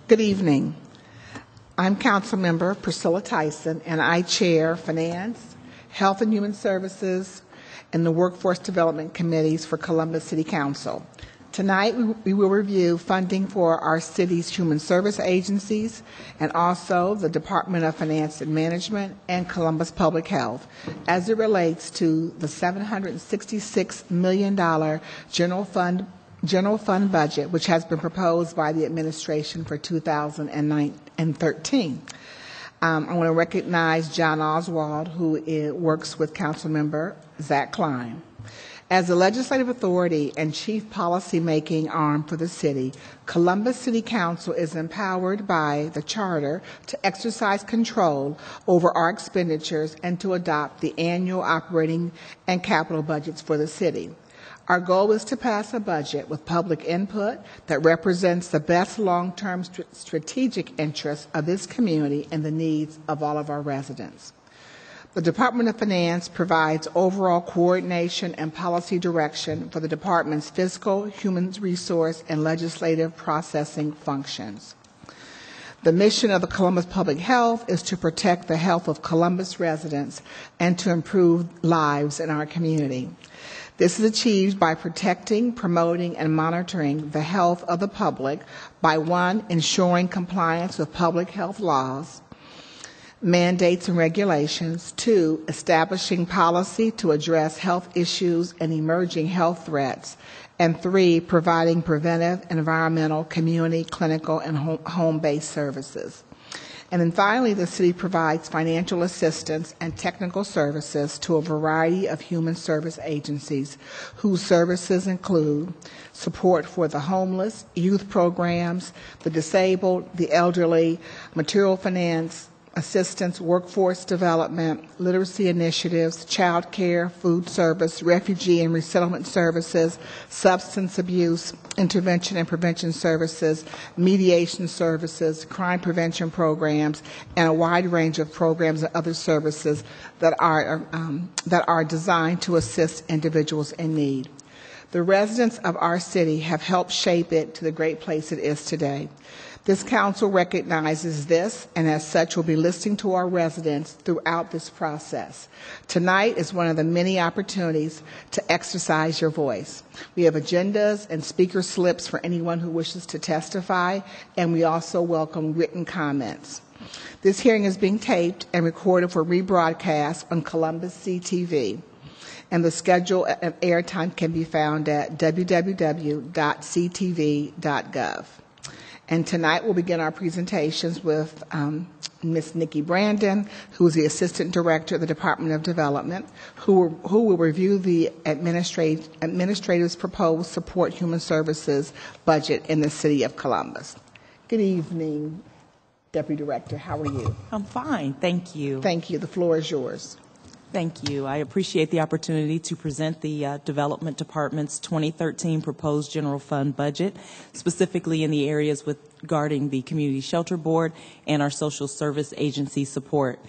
Good evening. I'm Councilmember Priscilla Tyson, and I chair Finance, Health and Human Services, and the Workforce Development Committees for Columbus City Council. Tonight, we will review funding for our city's human service agencies and also the Department of Finance and Management and Columbus Public Health as it relates to the $766 million general fund budget, which has been proposed by the administration for 2013. I want to recognize John Oswald, who works with Councilmember Zach Klein. As the legislative authority and chief policy-making arm for the city, Columbus City Council is empowered by the charter to exercise control over our expenditures and to adopt the annual operating and capital budgets for the city. Our goal is to pass a budget with public input that represents the best long-term strategic interests of this community and the needs of all of our residents. The Department of Finance provides overall coordination and policy direction for the department's fiscal, human resource, and legislative processing functions. The mission of the Columbus Public Health is to protect the health of Columbus residents and to improve lives in our community. This is achieved by protecting, promoting, and monitoring the health of the public by, 1, ensuring compliance with public health laws, mandates and regulations, 2, establishing policy to address health issues and emerging health threats, and 3, providing preventive, environmental, community, clinical, and home-based services. And then finally, the city provides financial assistance and technical services to a variety of human service agencies whose services include support for the homeless, youth programs, the disabled, the elderly, material finance, assistance, workforce development, literacy initiatives, child care, food service, refugee and resettlement services, substance abuse, intervention and prevention services, mediation services, crime prevention programs, and a wide range of programs and other services that are designed to assist individuals in need. The residents of our city have helped shape it to the great place it is today. This council recognizes this, and as such will be listening to our residents throughout this process. Tonight is one of the many opportunities to exercise your voice. We have agendas and speaker slips for anyone who wishes to testify, and we also welcome written comments. This hearing is being taped and recorded for rebroadcast on Columbus CTV, and the schedule of airtime can be found at www.ctv.gov. And tonight we'll begin our presentations with Ms. Nikki Brandon, who is the Assistant Director of the Department of Development, who will review the administrator's proposed support human services budget in the city of Columbus. Good evening, Deputy Director. How are you? I'm fine, thank you. Thank you. The floor is yours. Thank you. I appreciate the opportunity to present the Development Department's 2013 proposed general fund budget, specifically in the areas regarding the Community Shelter Board and our social service agency support.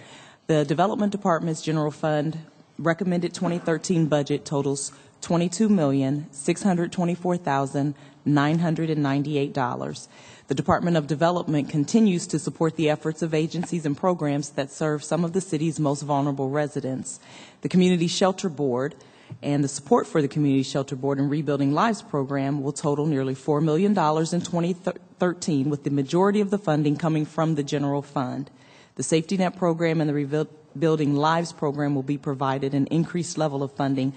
The Development Department's general fund recommended 2013 budget totals $22,624,998. The Department of Development continues to support the efforts of agencies and programs that serve some of the city's most vulnerable residents. The Community Shelter Board and the support for the Community Shelter Board and Rebuilding Lives program will total nearly $4 million in 2013, with the majority of the funding coming from the general fund. The Safety Net program and the Rebuilding Lives program will be provided an increased level of funding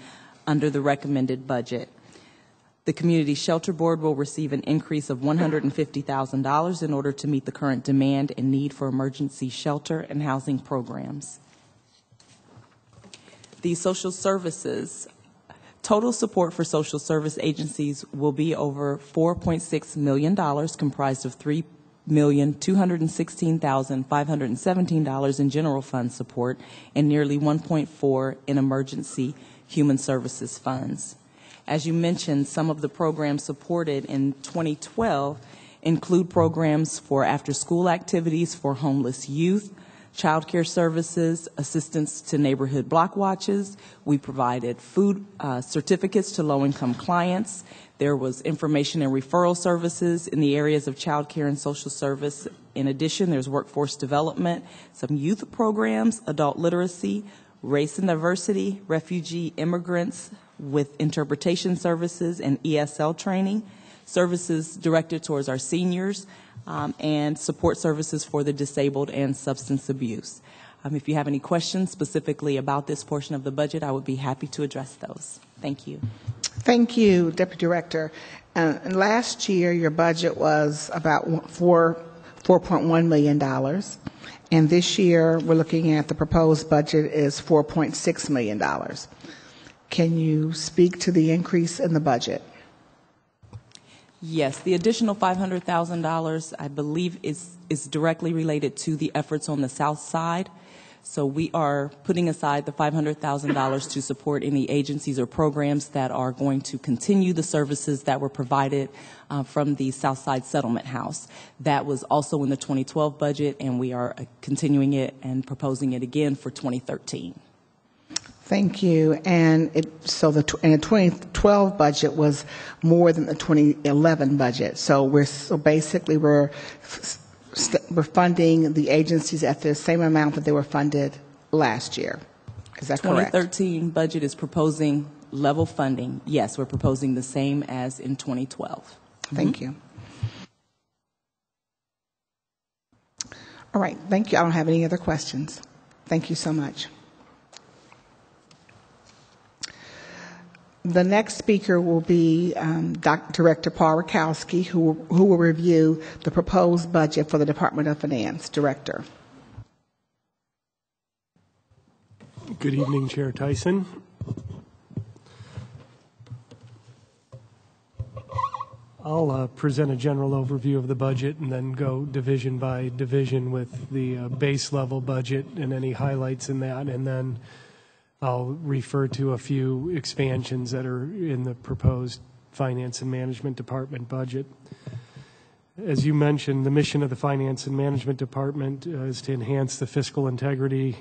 under the recommended budget. The Community Shelter Board will receive an increase of $150,000 in order to meet the current demand and need for emergency shelter and housing programs. The social services, total support for social service agencies will be over $4.6 million, comprised of $3,216,517 in general fund support and nearly $1.4 in emergency human services funds. As you mentioned, some of the programs supported in 2012 include programs for after-school activities for homeless youth, child care services, assistance to neighborhood block watches. We provided food certificates to low-income clients. There was information and referral services in the areas of child care and social service. In addition, there's workforce development, some youth programs, adult literacy, race and diversity, refugee immigrants with interpretation services and ESL training, services directed towards our seniors, and support services for the disabled and substance abuse. If you have any questions specifically about this portion of the budget, I would be happy to address those. Thank you. Thank you, Deputy Director. And last year, your budget was about $4.1 million. And this year, we're looking at the proposed budget is $4.6 million. Can you speak to the increase in the budget? Yes, the additional $500,000, I believe, is directly related to the efforts on the south side. So we are putting aside the $500,000 to support any agencies or programs that are going to continue the services that were provided from the Southside Settlement House. That was also in the 2012 budget, and we are continuing it and proposing it again for 2013. Thank you. And the 2012 budget was more than the 2011 budget. So basically we're funding the agencies at the same amount that they were funded last year. Is that correct? 2013 budget is proposing level funding. Yes, we're proposing the same as in 2012. Thank you. All right. Thank you. I don't have any other questions. Thank you so much. The next speaker will be Director Paul Rakowski, who will review the proposed budget for the Department of Finance. Director. Good evening, Chair Tyson. I'll present a general overview of the budget and then go division by division with the base level budget and any highlights in that, and then I'll refer to a few expansions that are in the proposed Finance and Management Department budget. As you mentioned, the mission of the Finance and Management Department is to enhance the fiscal integrity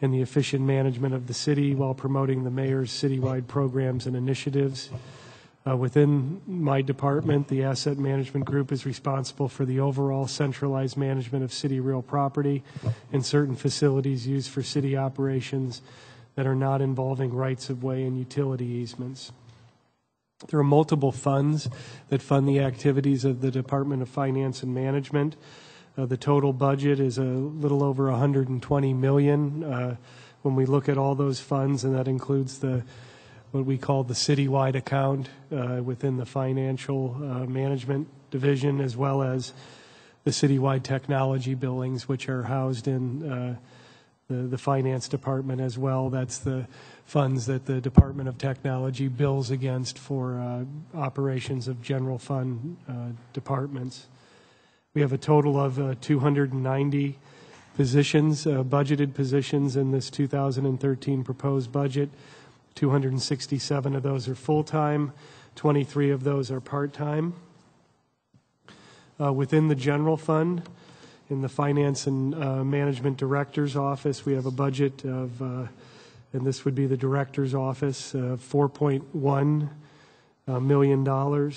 and the efficient management of the city while promoting the mayor's citywide programs and initiatives. Within my department, the Asset Management Group is responsible for the overall centralized management of city real property and certain facilities used for city operations that are not involving rights-of-way and utility easements. There are multiple funds that fund the activities of the Department of Finance and Management. The total budget is a little over $120 million when we look at all those funds, and that includes what we call the citywide account within the Financial Management Division, as well as the citywide technology billings, which are housed in the Finance Department as well. That's the funds that the Department of Technology bills against for operations of general fund departments. We have a total of 290 positions, budgeted positions in this 2013 proposed budget. 267 of those are full-time, 23 of those are part-time. Within the general fund, in the Finance and Management Director's Office, we have a budget of, and this would be the Director's Office, $4.1 million.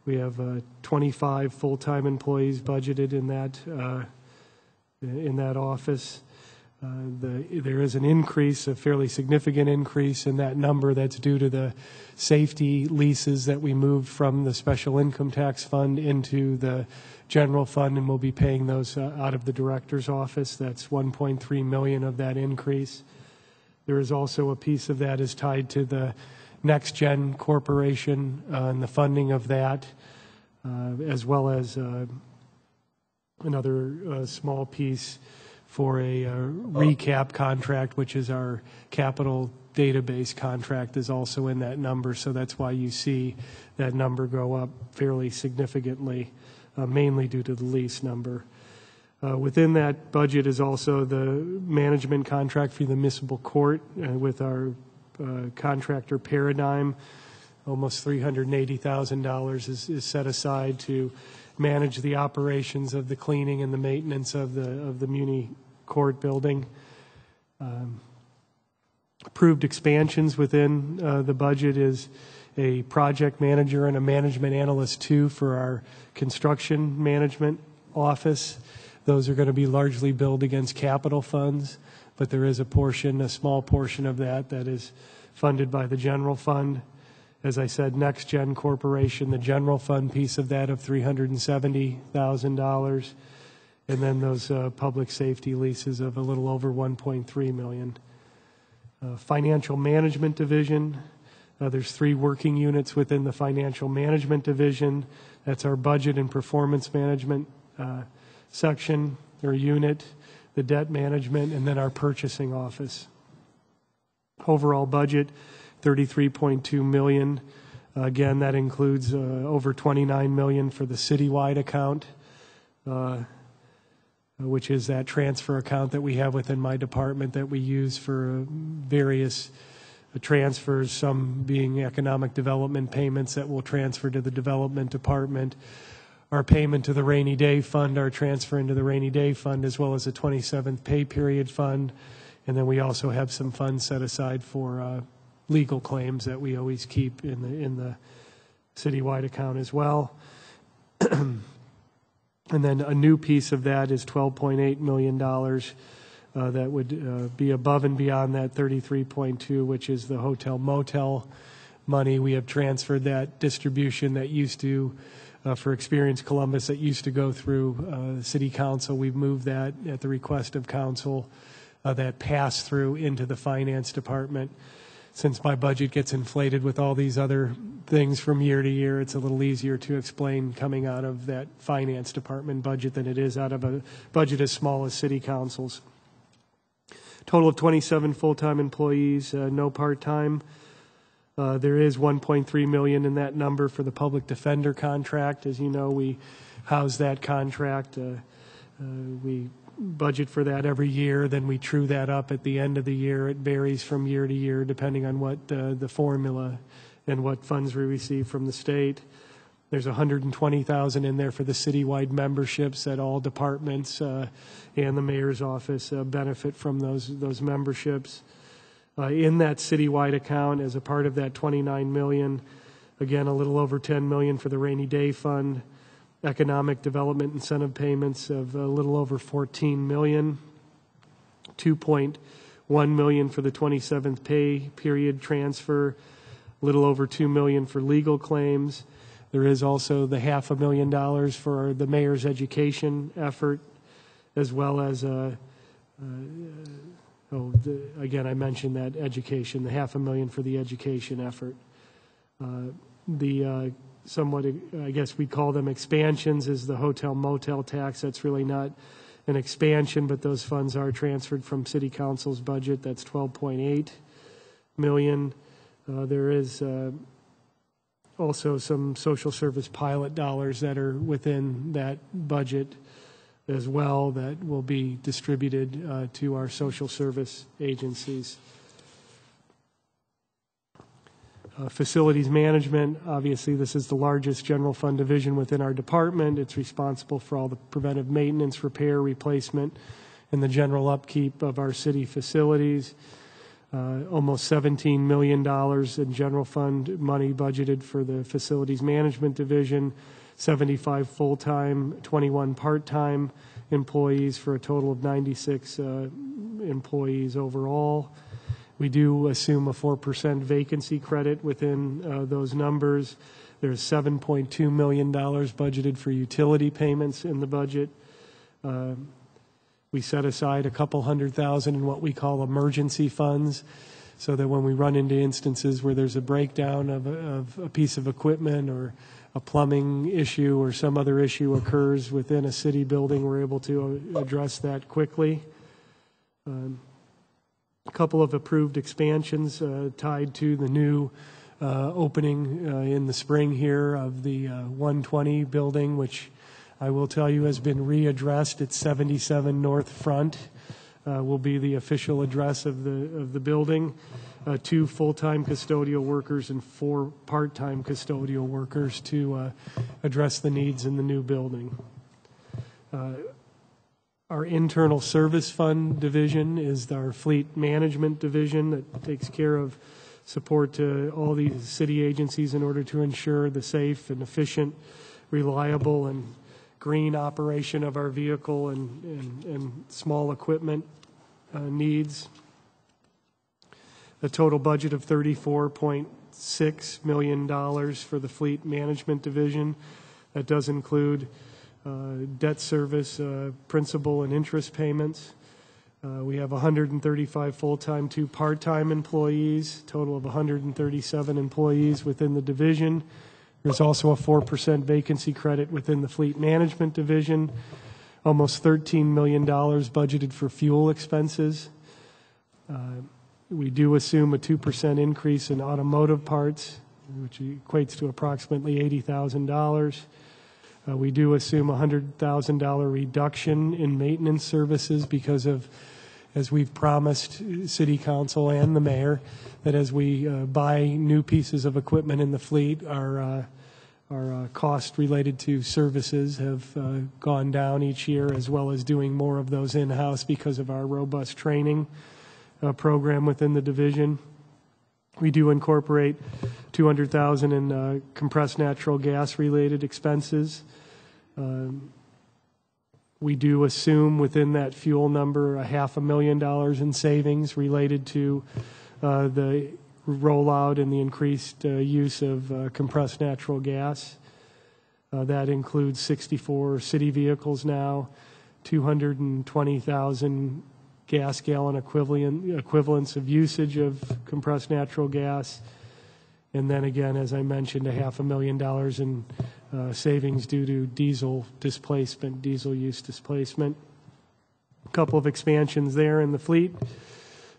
We have 25 full-time employees budgeted in that office. There is an increase, a fairly significant increase in that number that's due to the safety leases that we moved from the Special Income Tax Fund into the General Fund, and we'll be paying those out of the Director's Office. That's $1.3 million of that increase. There is also a piece of that is tied to the Next Gen Corporation and the funding of that, as well as another small piece for a recap contract, which is our capital database contract, is also in that number. So that's why you see that number go up fairly significantly, mainly due to the lease number. Within that budget is also the management contract for the municipal court with our contractor Paradigm. Almost $380,000 is set aside to manage the operations of the cleaning and the maintenance of the muni court building. Approved expansions within the budget is a project manager and a management analyst 2 for our construction management office. Those are going to be largely billed against capital funds, but there is a small portion of that is funded by the general fund. As I said, Next Gen Corporation, the general fund piece of that of $370,000, and then those public safety leases of a little over $1.3 million. Financial Management Division, there's 3 working units within the Financial Management Division. That's our budget and performance management section or unit, the debt management, and then our purchasing office. Overall budget, $33.2 million. Again, that includes over $29 million for the citywide account, which is that transfer account that we have within my department that we use for various transfers, some being economic development payments that will transfer to the development department, our payment to the rainy day fund, our transfer into the rainy day fund, as well as the 27th pay period fund. And then we also have some funds set aside for legal claims that we always keep in the citywide account as well. And then a new piece of that is $12.8 million that would be above and beyond that 33.2, which is the hotel motel money. We have transferred that distribution that used to, for Experience Columbus, that used to go through City Council. We've moved that at the request of Council, that pass through into the Finance Department. Since my budget gets inflated with all these other things from year to year, it's a little easier to explain coming out of that Finance Department budget than it is out of a budget as small as City Council's. Total of 27 full-time employees, no part-time. There is $1.3 million in that number for the public defender contract. As you know, we house that contract. We budget for that every year, then we true that up at the end of the year. It varies from year to year depending on what the formula and what funds we receive from the state. There's $120,000 in there for the citywide memberships that all departments and the mayor's office benefit from those memberships. In that citywide account, as a part of that $29 million, again a little over $10 million for the rainy day fund. Economic development incentive payments of a little over $14 million, $2.1 million for the 27th pay period transfer, a little over $2 million for legal claims. There is also the $500,000 for the mayor's education effort, as well as again, I mentioned that education, the $500,000 for the education effort. Somewhat, I guess we call them expansions, is the hotel motel tax. That's really not an expansion, but those funds are transferred from City Council's budget. That's $12.8 million. There is also some social service pilot dollars that are within that budget as well that will be distributed to our social service agencies. Facilities management, obviously this is the largest general fund division within our department. It's responsible for all the preventive maintenance, repair, replacement, and the general upkeep of our city facilities. Almost $17 million in general fund money budgeted for the facilities management division, 75 full-time, 21 part-time employees for a total of 96 employees overall. We do assume a 4% vacancy credit within those numbers. There's $7.2 million budgeted for utility payments in the budget. We set aside a couple $100,000 in what we call emergency funds, so that when we run into instances where there's a breakdown of a piece of equipment or a plumbing issue or some other issue occurs within a city building, we're able to address that quickly. A couple of approved expansions tied to the new opening in the spring here of the 120 building, which I will tell you has been readdressed. It's 77 North Front will be the official address of the building. 2 full-time custodial workers and 4 part-time custodial workers to address the needs in the new building. Our internal service fund division is our fleet management division that takes care of support to all these city agencies in order to ensure the safe and efficient, reliable, and green operation of our vehicle and small equipment needs. A total budget of $34.6 million for the fleet management division. That does include debt service, principal and interest payments. We have 135 full-time, 2 part-time employees, total of 137 employees within the division. There's also a 4% vacancy credit within the fleet management division, almost $13 million budgeted for fuel expenses. We do assume a 2% increase in automotive parts, which equates to approximately $80,000. We do assume a $100,000 reduction in maintenance services because of, as we've promised City Council and the Mayor, that as we buy new pieces of equipment in the fleet, our cost related to services have gone down each year, as well as doing more of those in-house because of our robust training program within the division. We do incorporate $200,000 in compressed natural gas related expenses. We do assume within that fuel number $500,000 in savings related to the rollout and the increased use of compressed natural gas. That includes 64 city vehicles now, 220,000 gas gallon equivalents of usage of compressed natural gas. And then again, as I mentioned, $500,000 in savings due to diesel displacement, diesel use displacement. A couple of expansions there in the fleet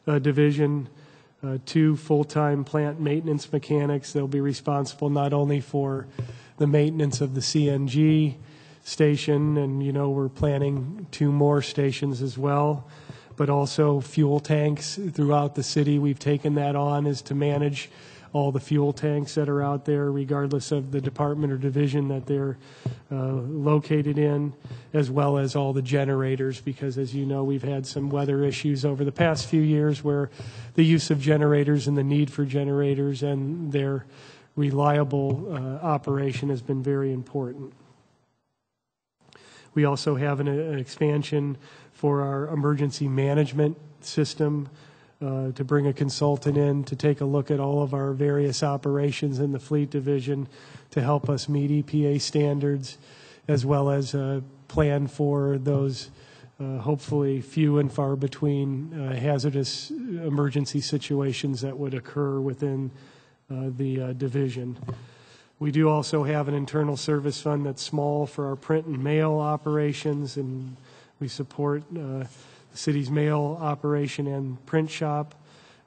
division. 2 full-time plant maintenance mechanics. They'll be responsible not only for the maintenance of the CNG station, and we're planning 2 more stations as well, but also fuel tanks throughout the city. We've taken that on, is to manage all the fuel tanks that are out there, regardless of the department or division that they're located in, as well as all the generators, because as you know, we've had some weather issues over the past few years where the use of generators and the need for generators and their reliable operation has been very important. We also have an expansion for our emergency management system, to bring a consultant in to take a look at all of our various operations in the fleet division to help us meet EPA standards, as well as plan for those hopefully few and far between hazardous emergency situations that would occur within the division. We do also have an internal service fund that's small for our print and mail operations, and we support the city's mail operation and print shop.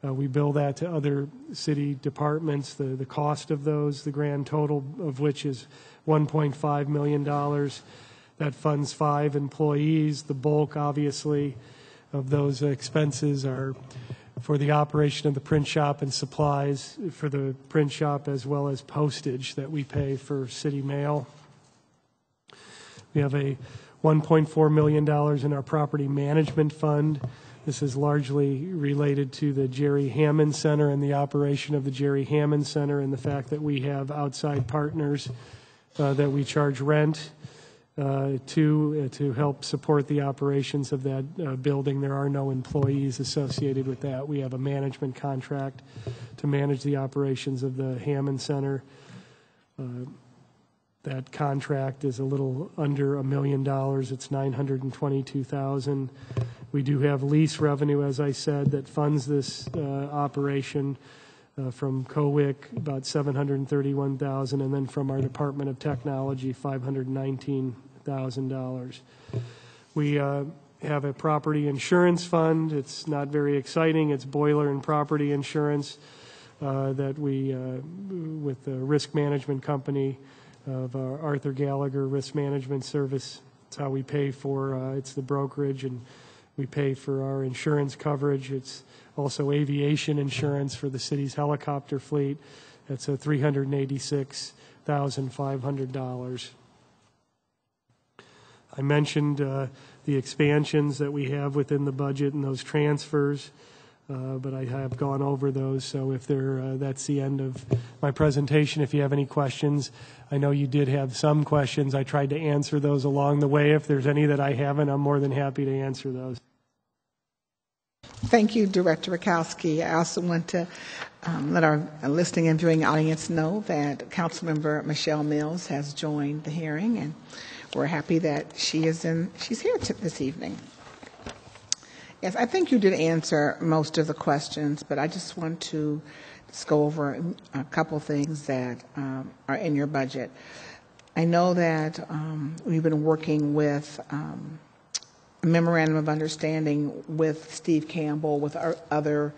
We bill that to other city departments. The cost of those, the grand total of which is $1.5 million. That funds 5 employees. The bulk, obviously, of those expenses are for the operation of the print shop and supplies for the print shop, as well as postage that we pay for city mail. We have a $1.4 million in our property management fund. This is largely related to the Jerry Hammond Center and the operation of the Jerry Hammond Center, and the fact that we have outside partners that we charge rent to help support the operations of that building. There are no employees associated with that. We have a management contract to manage the operations of the Hammond Center. That contract is a little under $1 million. It's $922,000. We do have lease revenue, as I said, that funds this operation from COWIC, about $731,000, and then from our Department of Technology, $519,000. We have a property insurance fund. It's not very exciting. It's boiler and property insurance that we, with the risk management company of Arthur Gallagher Risk Management Service. It's how we pay for, it's the brokerage, and we pay for our insurance coverage. It's also aviation insurance for the city's helicopter fleet. That's $386,500. I mentioned the expansions that we have within the budget and those transfers, but I have gone over those. So if that's the end of my presentation. If you have any questions, I know you did have some questions. I tried to answer those along the way. If there's any that I haven't, I'm more than happy to answer those. Thank you, Director Rakowski. I also want to let our listening and viewing audience know that Councilmember Michelle Mills has joined the hearing, and we're happy that she's here this evening. Yes, I think you did answer most of the questions, but I just want to just go over a couple things that are in your budget. I know that we've been working with a memorandum of understanding with Steve Campbell, with our other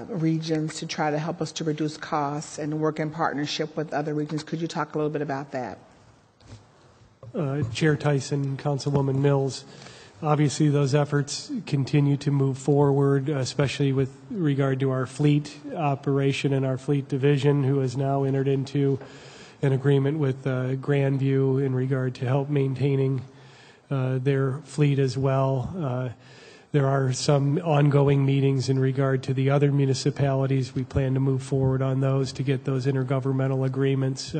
regions to try to help us to reduce costs and work in partnership with other regions. Could you talk a little bit about that? Chair Tyson, Councilwoman Mills, obviously those efforts continue to move forward, especially with regard to our fleet operation and our fleet division, who has now entered into an agreement with Grandview in regard to help maintaining their fleet as well. There are some ongoing meetings in regard to the other municipalities. We plan to move forward on those to get those intergovernmental agreements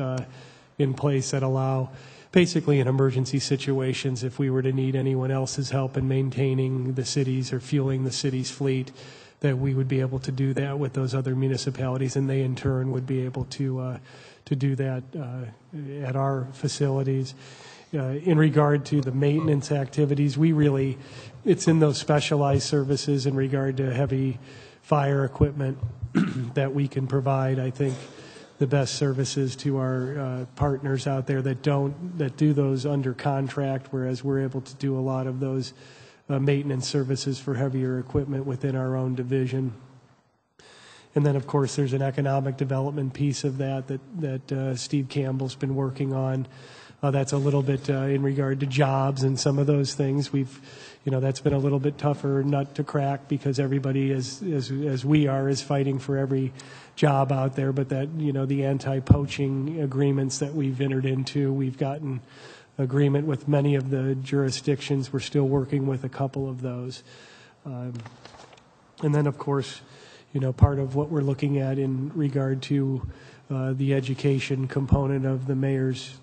in place that allow, basically in emergency situations, if we were to need anyone else's help in maintaining the cities or fueling the city's fleet, that we would be able to do that with those other municipalities, and they in turn would be able to do that at our facilities. In regard to the maintenance activities, it's in those specialized services in regard to heavy fire equipment that we can provide, I think, the best services to our partners out there that do those under contract, whereas we're able to do a lot of those maintenance services for heavier equipment within our own division. And then, of course, there's an economic development piece of that Steve Campbell's been working on. That's a little bit in regard to jobs and some of those things. That's been a little bit tougher nut to crack because everybody, as we are, is fighting for every job out there. But the anti-poaching agreements that we've entered into, we've gotten agreement with many of the jurisdictions. We're still working with a couple of those. And then, of course, part of what we're looking at in regard to the education component of the mayor's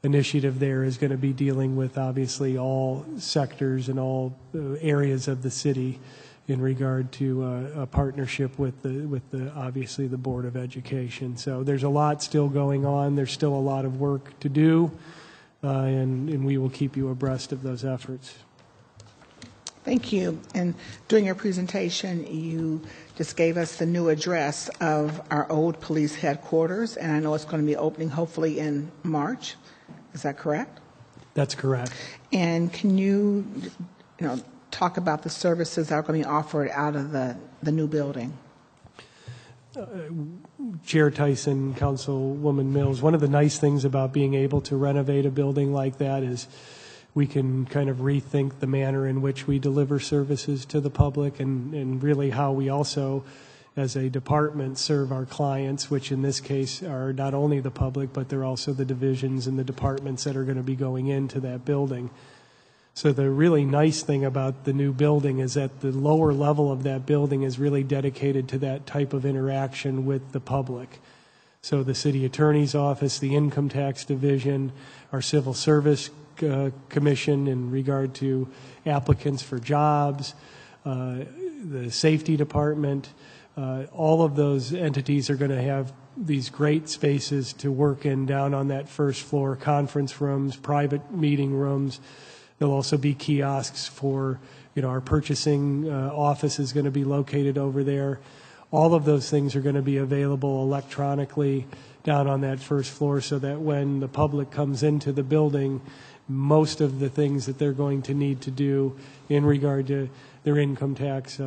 initiative there is going to be dealing with obviously all sectors and all areas of the city in regard to a partnership with the obviously the Board of Education. So there's a lot still going on. There's still a lot of work to do, and we will keep you abreast of those efforts. Thank you. And during your presentation, you just gave us the new address of our old police headquarters, and I know it's going to be opening hopefully in March. Is that correct? That's correct. And can you talk about the services that are going to be offered out of the new building? Chair Tyson, Councilwoman Mills, one of the nice things about being able to renovate a building like that is we can kind of rethink the manner in which we deliver services to the public and really how we also, as a department, serve our clients, which in this case are not only the public, but they're also the divisions and the departments that are going to be going into that building. So the really nice thing about the new building is that the lower level of that building is really dedicated to that type of interaction with the public. So the city attorney's office, the income tax division, our civil service commission in regard to applicants for jobs, the safety department, all of those entities are going to have these great spaces to work in down on that first floor, conference rooms, private meeting rooms. There'll also be kiosks for, our purchasing office is going to be located over there. All of those things are going to be available electronically down on that first floor so that when the public comes into the building, most of the things that they're going to need to do in regard to their income tax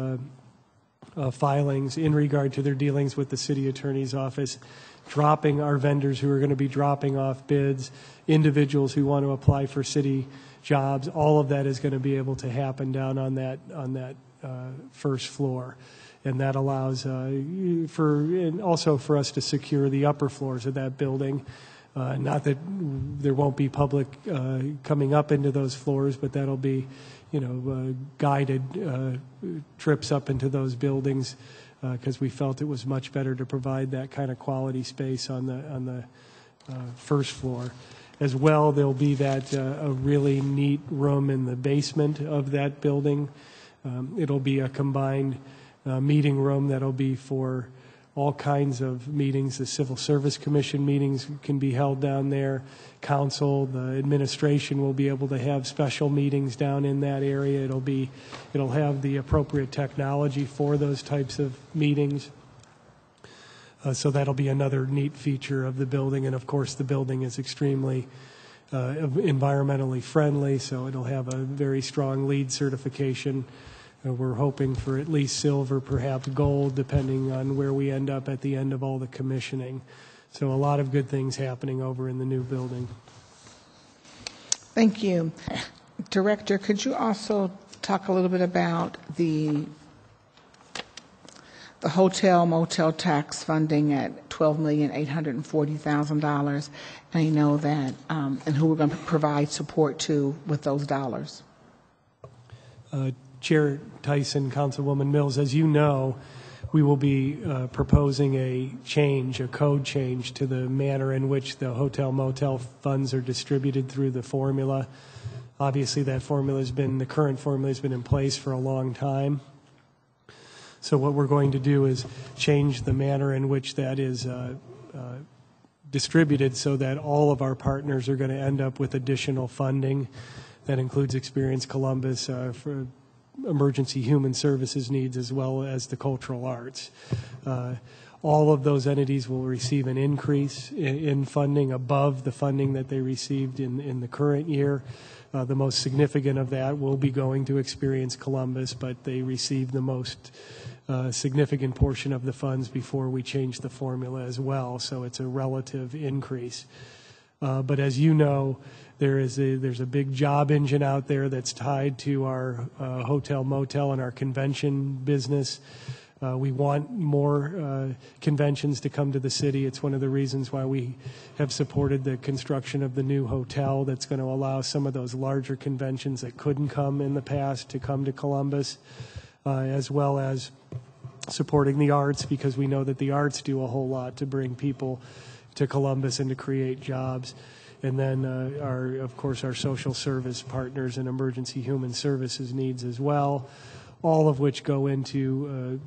filings, in regard to their dealings with the city attorney's office, dropping our vendors who are going to be dropping off bids, individuals who want to apply for city jobs, all of that is going to be able to happen down on that first floor. And that allows and also for us to secure the upper floors of that building Not that there won't be public coming up into those floors, but that'll be, guided trips up into those buildings, because we felt it was much better to provide that kind of quality space on the first floor. As well, there'll be that a really neat room in the basement of that building. It'll be a combined meeting room that'll be for all kinds of meetings. The Civil Service Commission meetings can be held down there. Council, the administration will be able to have special meetings down in that area. It'll have the appropriate technology for those types of meetings. So that'll be another neat feature of the building. And of course, the building is extremely environmentally friendly, so it'll have a very strong LEED certification. We're hoping for at least silver, perhaps gold, depending on where we end up at the end of all the commissioning. So a lot of good things happening over in the new building. Thank you. Director, could you also talk a little bit about the hotel motel tax funding at $12,840,000, and I know that, and who we're going to provide support to with those dollars? Chair Tyson, Councilwoman Mills, as you know, we will be proposing a code change to the manner in which the hotel motel funds are distributed through the formula. Obviously, the current formula has been in place for a long time. So what we're going to do is change the manner in which that is distributed so that all of our partners are going to end up with additional funding. That includes Experience Columbus for emergency human services needs, as well as the cultural arts. All of those entities will receive an increase in funding above the funding that they received in the current year. The most significant of that will be going to Experience Columbus, but they received the most significant portion of the funds before we changed the formula as well, so it's a relative increase. But as you know, there's a big job engine out there that's tied to our hotel, motel, and our convention business. We want more conventions to come to the city. It's one of the reasons why we have supported the construction of the new hotel that's going to allow some of those larger conventions that couldn't come in the past to come to Columbus, as well as supporting the arts, because we know that the arts do a whole lot to bring people to Columbus and to create jobs. And then, of course, our social service partners and emergency human services needs as well, all of which go into,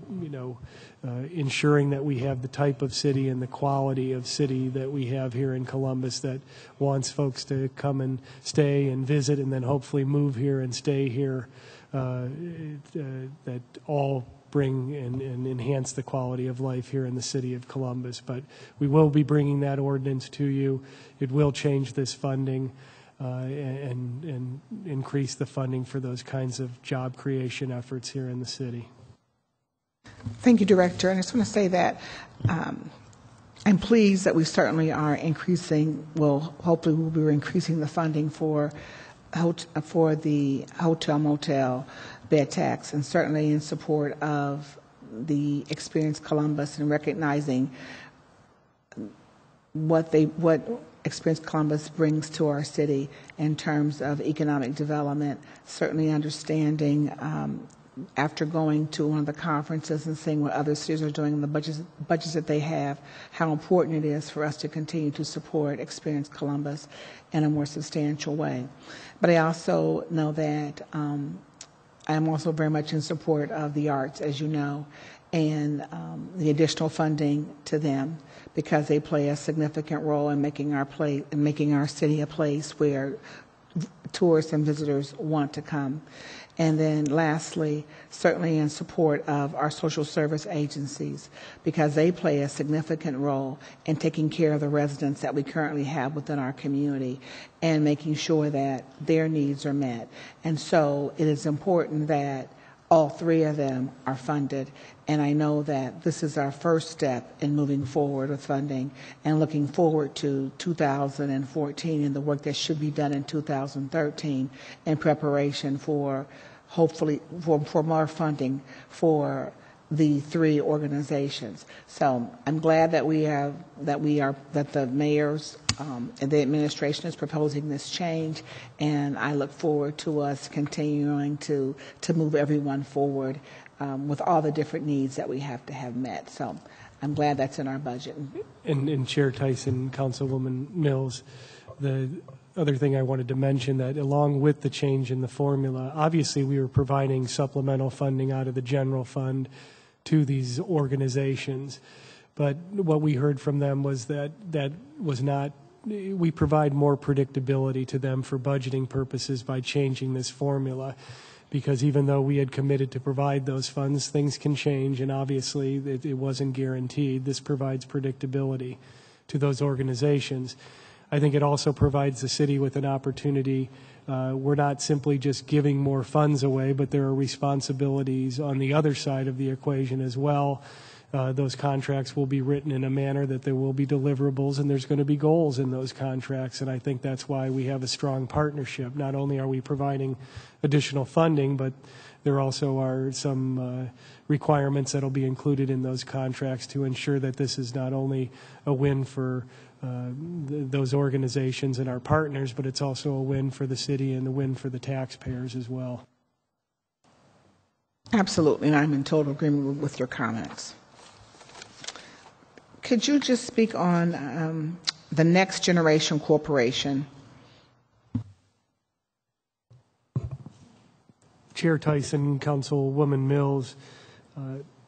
ensuring that we have the type of city and the quality of city that we have here in Columbus that wants folks to come and stay and visit and then hopefully move here and stay here, that all bring and enhance the quality of life here in the city of Columbus. But we will be bringing that ordinance to you. It will change this funding and increase the funding for those kinds of job creation efforts here in the city. Thank you, Director. And I just want to say that I'm pleased that we certainly are increasing, hopefully we'll be increasing the funding for the hotel motel bed tax, and certainly in support of the Experience Columbus and recognizing what Experience Columbus brings to our city in terms of economic development. Certainly understanding, after going to one of the conferences and seeing what other cities are doing and the budgets that they have, how important it is for us to continue to support Experience Columbus in a more substantial way. But I also know that I'm also very much in support of the arts, as you know, and the additional funding to them, because they play a significant role in making our city a place where tourists and visitors want to come. And then lastly, certainly in support of our social service agencies, because they play a significant role in taking care of the residents that we currently have within our community and making sure that their needs are met. And so it is important that all three of them are funded. And I know that this is our first step in moving forward with funding and looking forward to 2014 and the work that should be done in 2013 in preparation for hopefully for more funding for the three organizations. So I'm glad that the mayor's And the administration is proposing this change, and I look forward to us continuing to move everyone forward with all the different needs that we have to have met. So I'm glad that's in our budget. And Chair Tyson, Councilwoman Mills, the other thing I wanted to mention, that along with the change in the formula, obviously we were providing supplemental funding out of the general fund to these organizations. But what we heard from them was that was not, we provide more predictability to them for budgeting purposes by changing this formula. Because even though we had committed to provide those funds, things can change, and obviously it wasn't guaranteed. This provides predictability to those organizations. I think it also provides the city with an opportunity. We're not simply just giving more funds away, but there are responsibilities on the other side of the equation as well. Those contracts will be written in a manner that there will be deliverables, and there's going to be goals in those contracts. And I think that's why we have a strong partnership. Not only are we providing additional funding, but there also are some requirements that will be included in those contracts to ensure that this is not only a win for those organizations and our partners, but it's also a win for the city and a win for the taxpayers as well. Absolutely, and I'm in total agreement with your comments. Could you just speak on the Next Generation Corporation? Chair Tyson, Councilwoman Mills,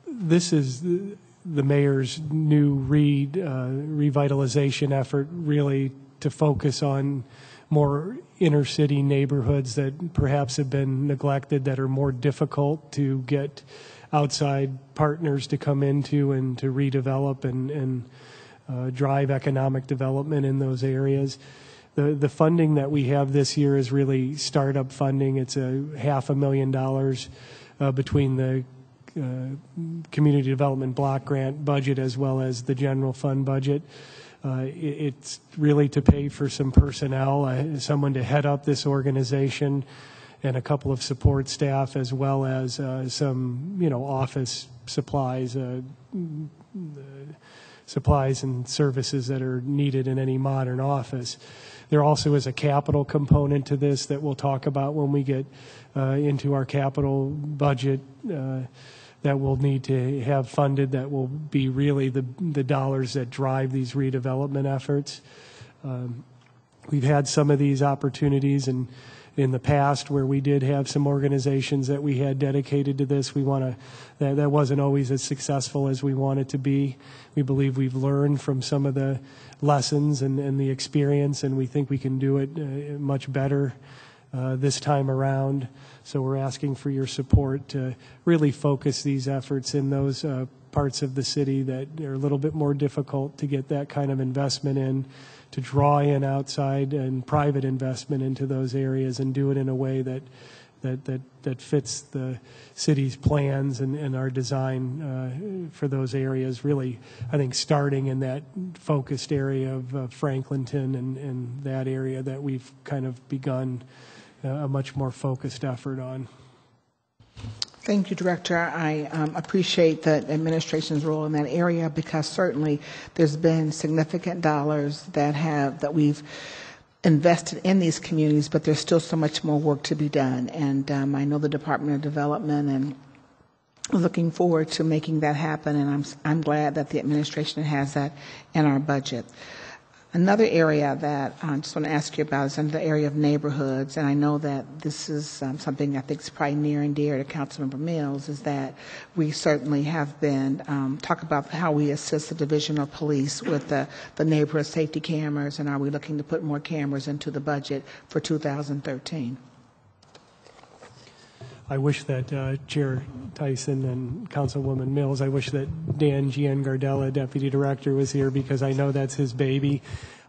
this is the mayor's new revitalization effort, really to focus on more inner city neighborhoods that perhaps have been neglected, that are more difficult to get outside partners to come into and to redevelop and drive economic development in those areas. The funding that we have this year is really startup funding. It's $500,000 between the community development block grant budget as well as the general fund budget. It's really to pay for some personnel, someone to head up this organization, and a couple of support staff, as well as some, office supplies, supplies and services that are needed in any modern office. There also is a capital component to this that we'll talk about when we get into our capital budget that we'll need to have funded, that will be really the dollars that drive these redevelopment efforts. We've had some of these opportunities in the past where we did have some organizations that we had dedicated to this. That wasn't always as successful as we want it to be. We believe we've learned from some of the lessons and the experience, and we think we can do it much better this time around. So we're asking for your support to really focus these efforts in those parts of the city that are a little bit more difficult to get that kind of investment in, to draw in outside and private investment into those areas and do it in a way that fits the city's plans and our design for those areas. Really, I think starting in that focused area of Franklinton and that area that we've kind of begun a much more focused effort on. Thank you, Director. I appreciate the administration's role in that area, because certainly there's been significant dollars that we've invested in these communities, but there's still so much more work to be done. And I know the Department of Development, and looking forward to making that happen. And I'm glad that the administration has that in our budget. Another area that I just want to ask you about is in the area of neighborhoods, and I know that this is something I think is probably near and dear to Councilmember Mills, is that we certainly have been talk about how we assist the Division of Police with the neighborhood safety cameras, and are we looking to put more cameras into the budget for 2013? I wish that Chair Tyson and Councilwoman Mills, I wish that Dan Giangardella, Deputy Director, was here, because I know that's his baby.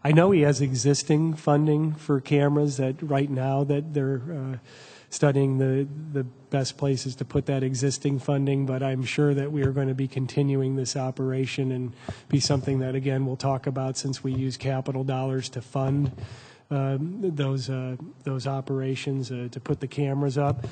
I know he has existing funding for cameras that right now that they're studying the best places to put that existing funding, but I'm sure that we are going to be continuing this operation and be something that, again, we'll talk about, since we use capital dollars to fund those operations to put the cameras up.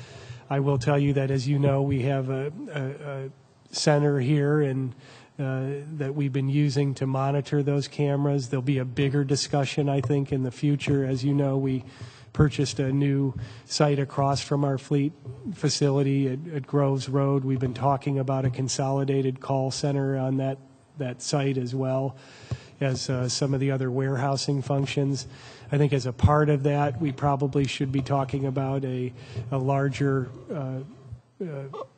I will tell you that, as you know, we have a center here in that we've been using to monitor those cameras. There'll be a bigger discussion, I think, in the future. As you know, we purchased a new site across from our fleet facility at Groves Road. We've been talking about a consolidated call center on that site, as well as some of the other warehousing functions. I think as a part of that, we probably should be talking about a larger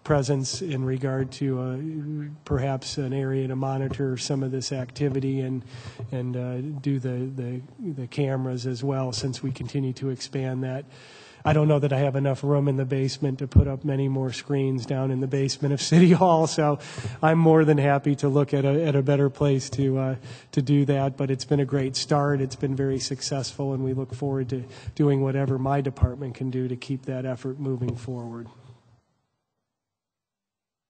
presence in regard to perhaps an area to monitor some of this activity and do the cameras as well, since we continue to expand that. I don't know that I have enough room in the basement to put up many more screens down in the basement of City Hall, so I'm more than happy to look at a better place to do that. But it's been a great start. It's been very successful, and we look forward to doing whatever my department can do to keep that effort moving forward.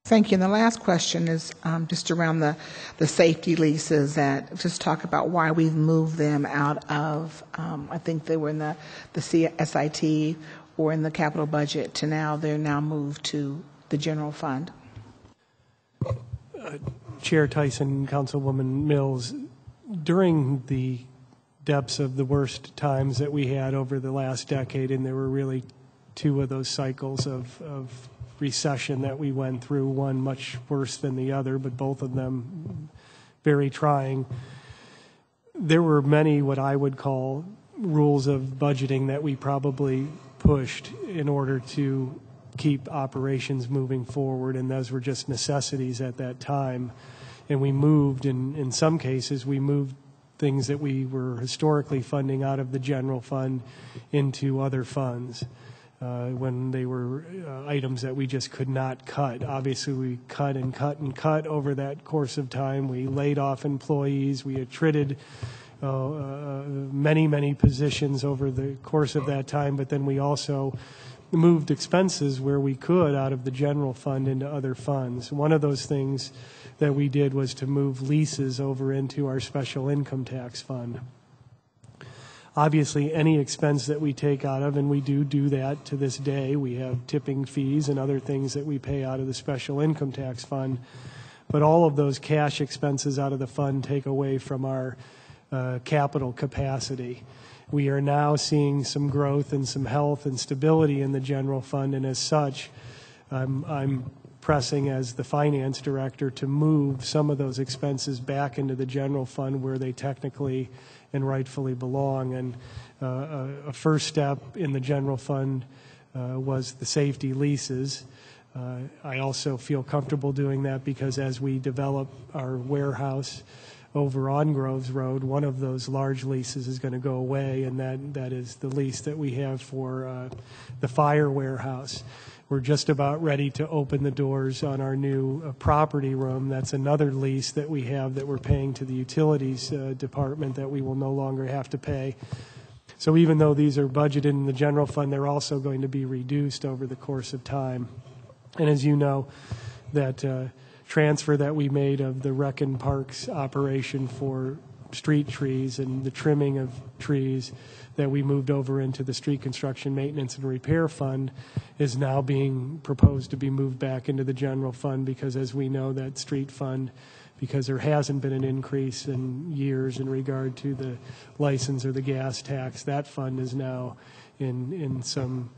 Thank you. And the last question is just around the safety leases, that just talk about why we've moved them out of, I think they were in the CSIT or in the capital budget, to now they're now moved to the general fund. Chair Tyson, Councilwoman Mills, during the depths of the worst times that we had over the last decade, and there were really two of those cycles of recession that we went through, one much worse than the other, but both of them very trying. There were many what I would call rules of budgeting that we probably pushed in order to keep operations moving forward, and those were just necessities at that time. And we moved, in some cases, we moved things that we were historically funding out of the general fund into other funds. When they were items that we just could not cut. Obviously, we cut and cut and cut over that course of time. We laid off employees. We attrited many positions over the course of that time, but then we also moved expenses where we could out of the general fund into other funds. One of those things that we did was to move leases over into our special income tax fund. Obviously, any expense that we take out of, and we do that to this day, we have tipping fees and other things that we pay out of the special income tax fund, but all of those cash expenses out of the fund take away from our capital capacity. We are now seeing some growth and some health and stability in the general fund, and as such, I'm pressing as the finance director to move some of those expenses back into the general fund where they technically and rightfully belong. And a first step in the general fund was the safety leases. I also feel comfortable doing that because as we develop our warehouse over on Groves Road, one of those large leases is going to go away, and that is the lease that we have for the fire warehouse. We're just about ready to open the doors on our new property room. That's another lease that we have that we're paying to the utilities department that we will no longer have to pay. So even though these are budgeted in the general fund, they're also going to be reduced over the course of time. And as you know, that transfer that we made of the Rec and Parks operation for street trees and the trimming of trees that we moved over into the street construction maintenance and repair fund is now being proposed to be moved back into the general fund, because as we know, that street fund, because there hasn't been an increase in years in regard to the license or the gas tax, that fund is now in some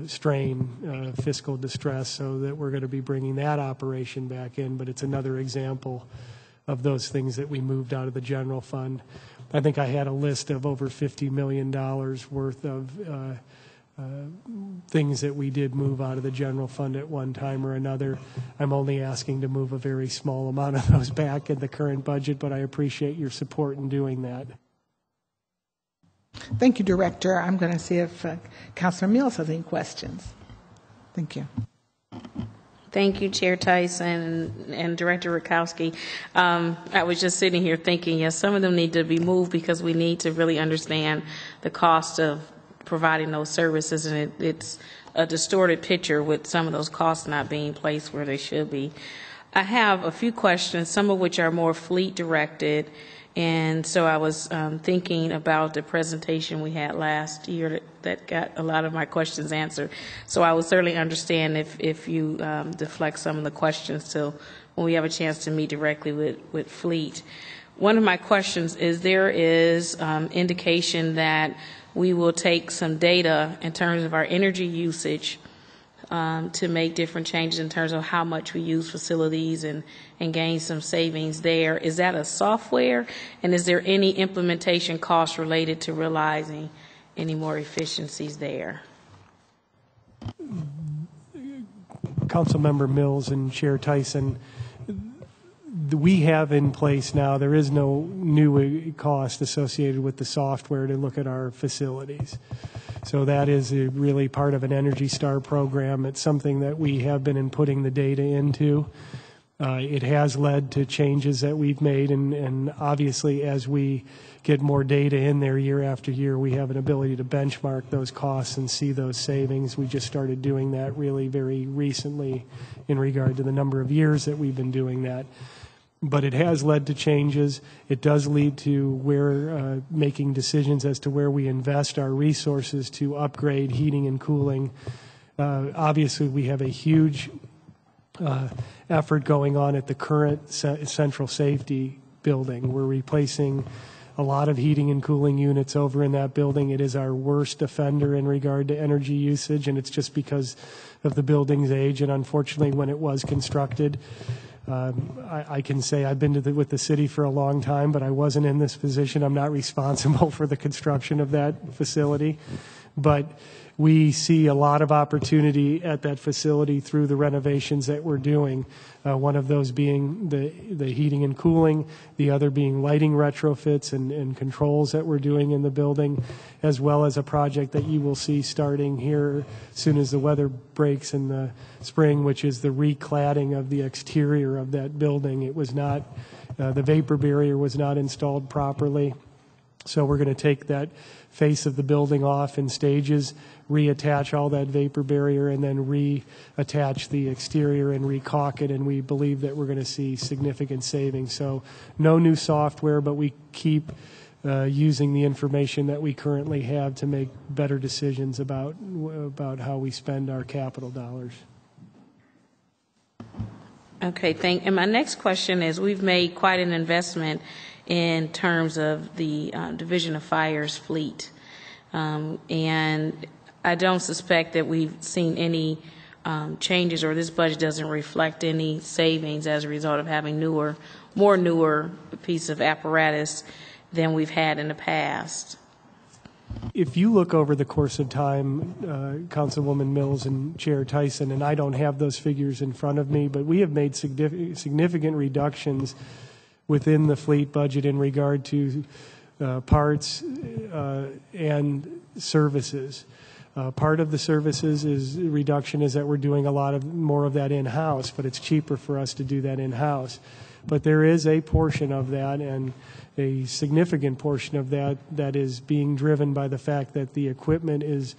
strain, fiscal distress, so that we're going to be bringing that operation back in. But it's another example of those things that we moved out of the general fund. I think I had a list of over $50 million worth of things that we did move out of the general fund at one time or another. I'm only asking to move a very small amount of those back in the current budget, but I appreciate your support in doing that. Thank you, Director. I'm going to see if Councilor Mills has any questions. Thank you. Thank you, Chair Tyson and Director Rakowski. I was just sitting here thinking, yes, some of them need to be moved because we need to really understand the cost of providing those services, and it's a distorted picture with some of those costs not being placed where they should be. I have a few questions, some of which are more fleet directed. And so I was thinking about the presentation we had last year that got a lot of my questions answered. So I would certainly understand if you deflect some of the questions to when we have a chance to meet directly with Fleet. One of my questions is, there is indication that we will take some data in terms of our energy usage to make different changes in terms of how much we use facilities and gain some savings there. Is that a software? And is there any implementation cost related to realizing any more efficiencies there? Councilmember Mills and Chair Tyson, we have in place now, there is no new cost associated with the software to look at our facilities. So that is really part of an Energy Star program. It's something that we have been inputting the data into. It has led to changes that we've made, and obviously as we get more data in there year after year, we have an ability to benchmark those costs and see those savings. We just started doing that really very recently in regard to the number of years that we've been doing that. But it has led to changes. It does lead to where making decisions as to where we invest our resources to upgrade heating and cooling. Obviously, we have a huge effort going on at the current central safety building. We're replacing a lot of heating and cooling units over in that building. It is our worst offender in regard to energy usage, and it's just because of the building's age. And unfortunately, when it was constructed, I can say I've been with the city for a long time, but I wasn't in this position. I'm not responsible for the construction of that facility. But we see a lot of opportunity at that facility through the renovations that we're doing. One of those being the heating and cooling, the other being lighting retrofits and controls that we're doing in the building, as well as a project that you will see starting here as soon as the weather breaks in the spring, which is the recladding of the exterior of that building. It was not, the vapor barrier was not installed properly. So we're going to take that face of the building off in stages, reattach all that vapor barrier, and then reattach the exterior and recaulk it, and we believe that we're going to see significant savings. So no new software, but we keep using the information that we currently have to make better decisions about how we spend our capital dollars. Okay, and my next question is, we've made quite an investment in terms of the Division of Fire's fleet. And I don't suspect that we've seen any changes, or this budget doesn't reflect any savings as a result of having more newer piece of apparatus than we've had in the past. If you look over the course of time, Councilwoman Mills and Chair Tyson, and I don't have those figures in front of me, but we have made significant reductions within the fleet budget in regard to parts and services. Part of the services reduction is that we're doing a lot more of that in-house, but it's cheaper for us to do that in-house. But there is a portion of that, and a significant portion of that is being driven by the fact that the equipment is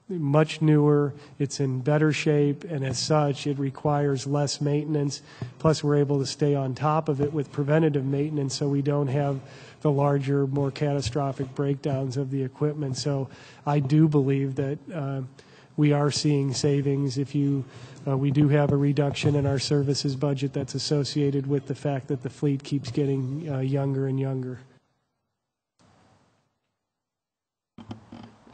much newer, it's in better shape, and as such, it requires less maintenance. Plus, we're able to stay on top of it with preventative maintenance, so we don't have the larger, more catastrophic breakdowns of the equipment. So I do believe that we are seeing savings. We do have a reduction in our services budget that's associated with the fact that the fleet keeps getting younger and younger.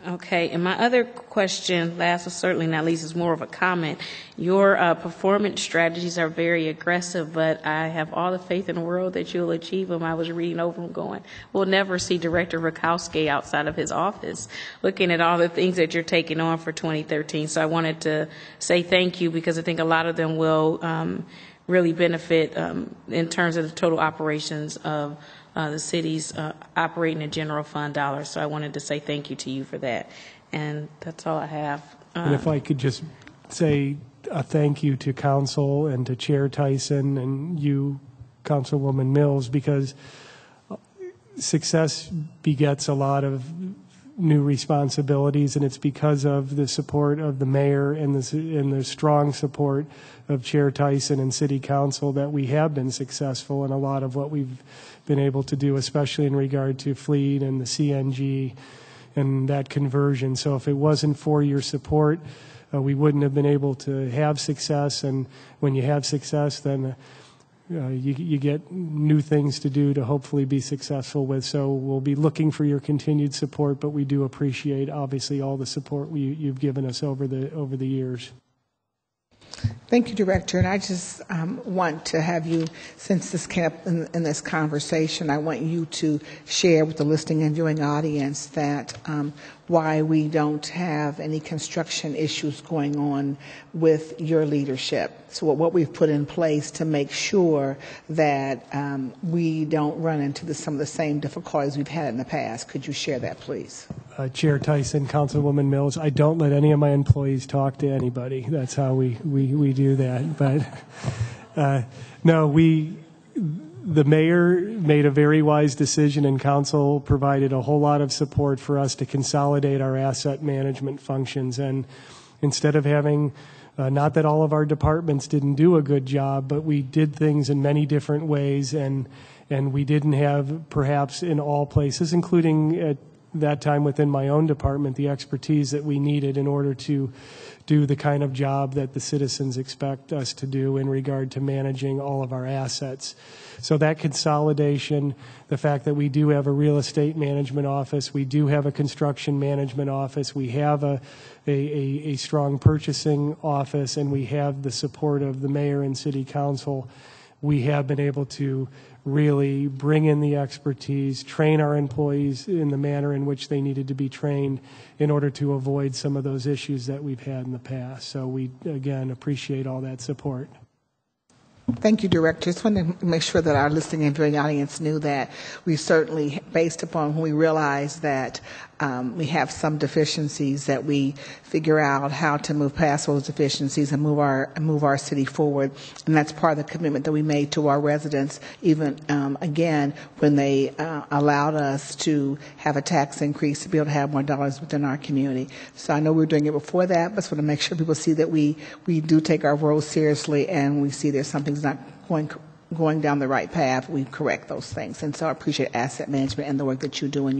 Okay, and my other question, last but certainly not least, is more of a comment. Your performance strategies are very aggressive, but I have all the faith in the world that you'll achieve them. I was reading over them going, we'll never see Director Rakowski outside of his office looking at all the things that you're taking on for 2013. So I wanted to say thank you, because I think a lot of them will really benefit in terms of the total operations of the city's operating a general fund dollars. So I wanted to say thank you to you for that. And that's all I have. And if I could just say a thank you to Council and to Chair Tyson and you, Councilwoman Mills, because success begets a lot of new responsibilities, and it's because of the support of the mayor and the strong support of Chair Tyson and City Council that we have been successful in a lot of what we've been able to do, especially in regard to fleet and the CNG and that conversion. So if it wasn't for your support, we wouldn't have been able to have success. And when you have success, then you get new things to do to hopefully be successful with. So we'll be looking for your continued support, but we do appreciate, obviously, all the support you've given us over the years. Thank you, Director. And I just want to have you, since this came up in this conversation, I want you to share with the listening and viewing audience that why we don't have any construction issues going on with your leadership. So what we've put in place to make sure that we don't run into some of the same difficulties we've had in the past. Could you share that, please? Chair Tyson, Councilwoman Mills, I don't let any of my employees talk to anybody. That's how we do that. But no, the mayor made a very wise decision, and council provided a whole lot of support for us to consolidate our asset management functions. And instead of having, not that all of our departments didn't do a good job, but we did things in many different ways, and we didn't have, perhaps in all places, including at that time within my own department, the expertise that we needed in order to do the kind of job that the citizens expect us to do in regard to managing all of our assets. So that consolidation, the fact that we do have a real estate management office, we do have a construction management office, we have a strong purchasing office, and we have the support of the mayor and city council, we have been able to really bring in the expertise, train our employees in the manner in which they needed to be trained in order to avoid some of those issues that we've had in the past. So we, again, appreciate all that support. Thank you, Director. Just wanted to make sure that our listening and viewing audience knew that we certainly, based upon when we realize that we have some deficiencies, that we figure out how to move past those deficiencies and move our city forward. And that's part of the commitment that we made to our residents, even again when they allowed us to have a tax increase to be able to have more dollars within our community. So I know we were doing it before that, but just want to make sure people see that we do take our role seriously, and we see there's something's not going down the right path, we correct those things. And so I appreciate asset management and the work that you do and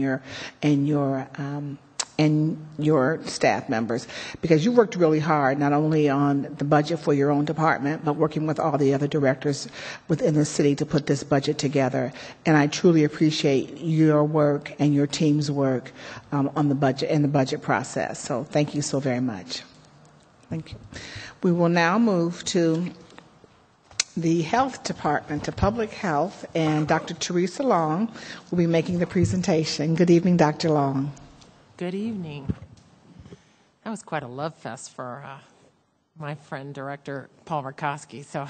your staff members, because you worked really hard not only on the budget for your own department, but working with all the other directors within the city to put this budget together. And I truly appreciate your work and your team's work on the budget and the budget process. So thank you so very much. Thank you. We will now move to the Health Department, to Public Health, and Dr. Teresa Long will be making the presentation. Good evening, Dr. Long. Good evening. That was quite a love fest for my friend, Director Paul Rakowski. So,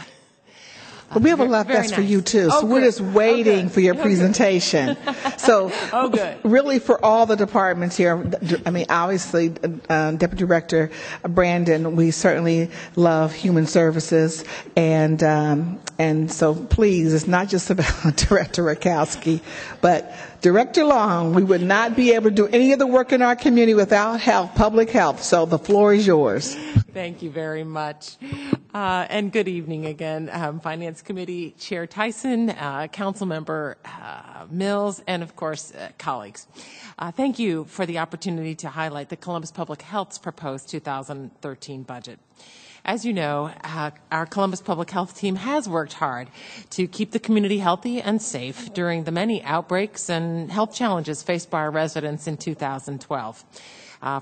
but we have a love fest for you too. So we're just waiting for your presentation. So, really, for all the departments here, I mean, obviously, Deputy Director Brandon, we certainly love human services, and so please, it's not just about Director Rakowski, but Director Long. We would not be able to do any of the work in our community without health, public health. So the floor is yours. Thank you very much. And good evening again, Finance Committee Chair Tyson, Council Member Mills, and of course, colleagues. Thank you for the opportunity to highlight the Columbus Public Health's proposed 2013 budget. As you know, our Columbus Public Health team has worked hard to keep the community healthy and safe during the many outbreaks and health challenges faced by our residents in 2012.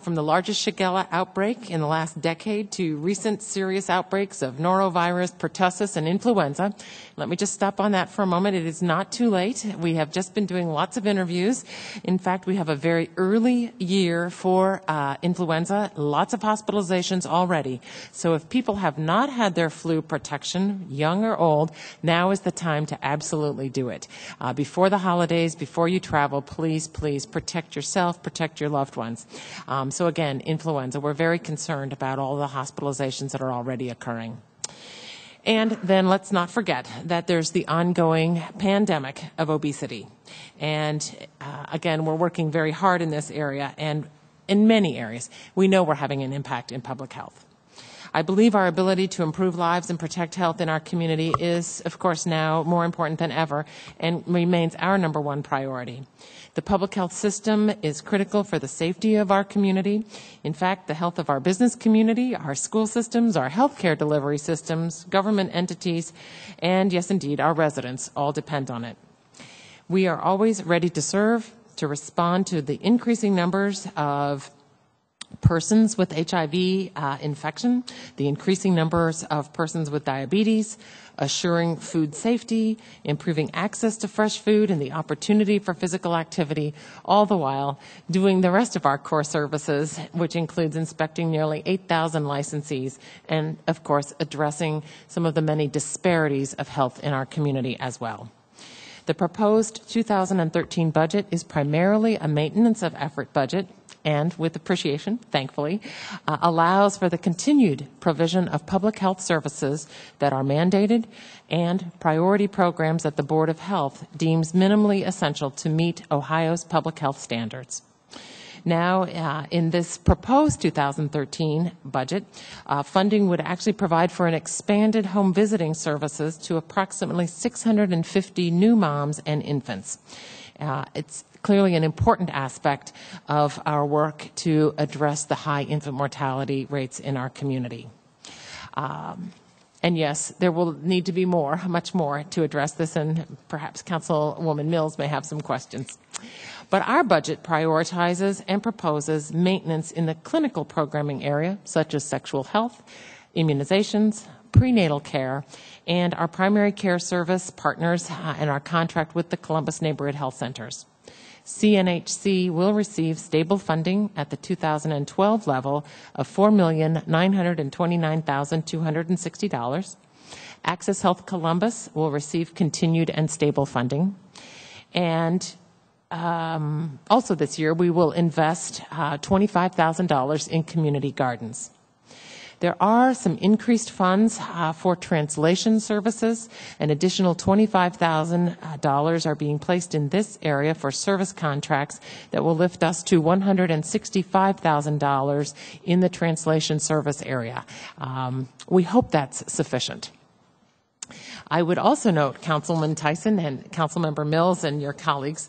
From the largest Shigella outbreak in the last decade to recent serious outbreaks of norovirus, pertussis, and influenza. Let me just stop on that for a moment. It is not too late. We have just been doing lots of interviews. In fact, we have a very early year for influenza, lots of hospitalizations already. So if people have not had their flu protection, young or old, now is the time to absolutely do it. Before the holidays, before you travel, please, please protect yourself, protect your loved ones. So again, influenza, we're very concerned about all the hospitalizations that are already occurring. And then let's not forget that there's the ongoing pandemic of obesity. And again, we're working very hard in this area, and in many areas, we know we're having an impact in public health. I believe our ability to improve lives and protect health in our community is, of course, now more important than ever and remains our number one priority. The public health system is critical for the safety of our community. In fact, the health of our business community, our school systems, our healthcare delivery systems, government entities, and yes, indeed, our residents all depend on it. We are always ready to serve, to respond to the increasing numbers of persons with HIV infection, the increasing numbers of persons with diabetes, assuring food safety, improving access to fresh food and the opportunity for physical activity, all the while doing the rest of our core services, which includes inspecting nearly 8,000 licensees and, of course, addressing some of the many disparities of health in our community as well. The proposed 2013 budget is primarily a maintenance of effort budget and, with appreciation, thankfully, allows for the continued provision of public health services that are mandated and priority programs that the Board of Health deems minimally essential to meet Ohio's public health standards. Now, in this proposed 2013 budget, funding would actually provide for an expanded home visiting services to approximately 650 new moms and infants. It's clearly an important aspect of our work to address the high infant mortality rates in our community. And yes, there will need to be more, much more, to address this, and perhaps Councilwoman Mills may have some questions. But our budget prioritizes and proposes maintenance in the clinical programming area, such as sexual health, immunizations, prenatal care, and our primary care service partners and our contract with the Columbus Neighborhood Health Centers. CNHC will receive stable funding at the 2012 level of $4,929,260. Access Health Columbus will receive continued and stable funding. And also this year, we will invest $25,000 in community gardens. There are some increased funds for translation services. An additional $25,000 are being placed in this area for service contracts that will lift us to $165,000 in the translation service area. We hope that's sufficient. I would also note, Councilman Tyson and Councilmember Mills and your colleagues,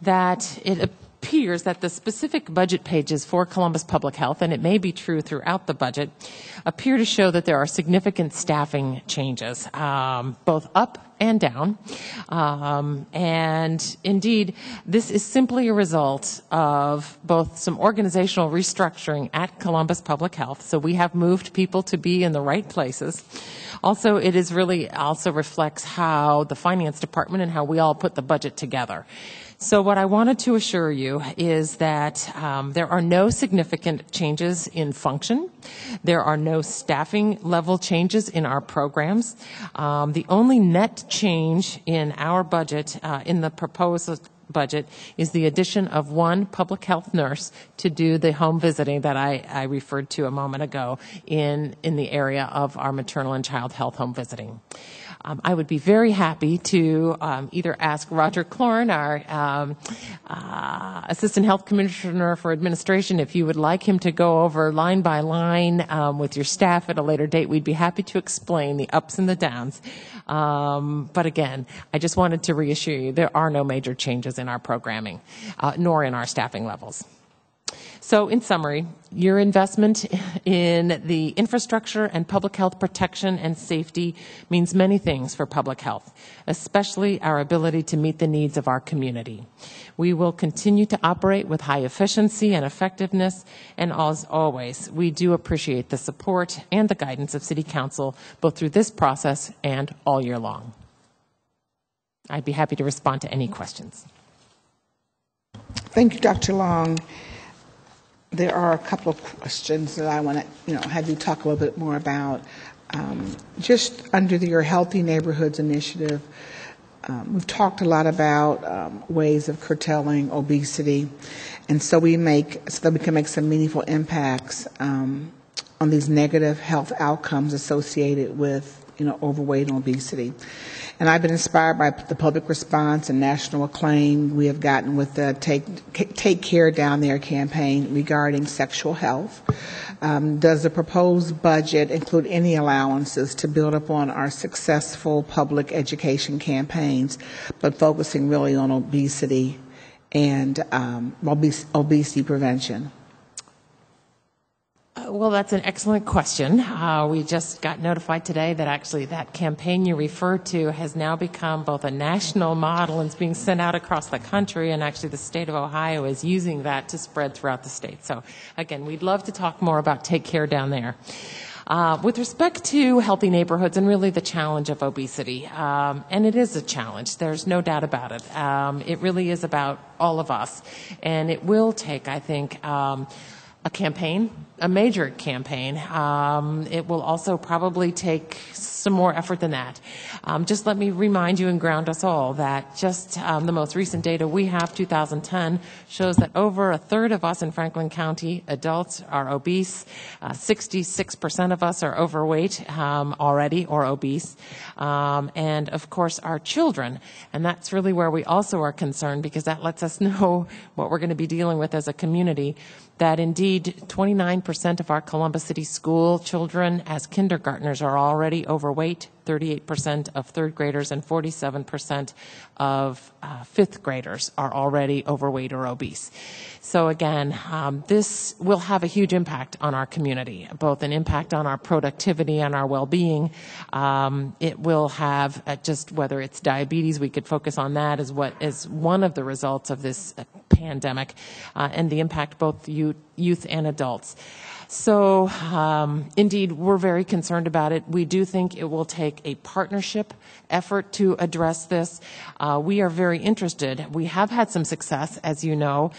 that it appears that the specific budget pages for Columbus Public Health, and it may be true throughout the budget, appear to show that there are significant staffing changes, both up and down. And indeed, this is simply a result of both some organizational restructuring at Columbus Public Health. So we have moved people to be in the right places. Also, it is really also reflects how the finance department and how we all put the budget together. So what I wanted to assure you is that there are no significant changes in function. There are no staffing level changes in our programs. The only net change in our budget, in the proposed budget, is the addition of one public health nurse to do the home visiting that I referred to a moment ago in the area of our maternal and child health home visiting. I would be very happy to either ask Roger Clorn, our Assistant Health Commissioner for Administration, if you would like him to go over line by line with your staff at a later date. We'd be happy to explain the ups and the downs. But again, I just wanted to reassure you there are no major changes in our programming, nor in our staffing levels. So in summary, your investment in the infrastructure and public health protection and safety means many things for public health, especially our ability to meet the needs of our community. We will continue to operate with high efficiency and effectiveness, and as always, we do appreciate the support and the guidance of City Council, both through this process and all year long. I'd be happy to respond to any questions. Thank you, Dr. Long. There are a couple of questions that I want to, have you talk a little bit more about. Just under your Healthy Neighborhoods initiative, we've talked a lot about ways of curtailing obesity, and so that we can make some meaningful impacts on these negative health outcomes associated with overweight and obesity. And I've been inspired by the public response and national acclaim we have gotten with the Take Care Down There campaign regarding sexual health. Does the proposed budget include any allowances to build upon our successful public education campaigns, but focusing really on obesity and obesity prevention? Well, that's an excellent question. We just got notified today that actually that campaign you referred to has now become both a national model and is being sent out across the country, and actually the state of Ohio is using that to spread throughout the state. So, again, we'd love to talk more about Take Care Down There. With respect to healthy neighborhoods and really the challenge of obesity, and it is a challenge, there's no doubt about it. It really is about all of us, and it will take, I think, a campaign, a major campaign. It will also probably take some more effort than that. Just let me remind you and ground us all that just the most recent data we have, 2010, shows that over a third of us in Franklin County adults are obese. 66% of us are overweight already or obese. And of course our children. And that's really where we also are concerned, because that lets us know what we're going to be dealing with as a community, that indeed 29% of our Columbus City school children as kindergartners are already overweight, 38% of third graders and 47% of fifth graders are already overweight or obese. So again, this will have a huge impact on our community, both an impact on our productivity and our well-being. It will have just whether it's diabetes, we could focus on that as what is one of the results of this pandemic, and the impact both youth and adults. So, indeed, we're very concerned about it. We do think it will take a partnership effort to address this. We are very interested. We have had some success, as you know,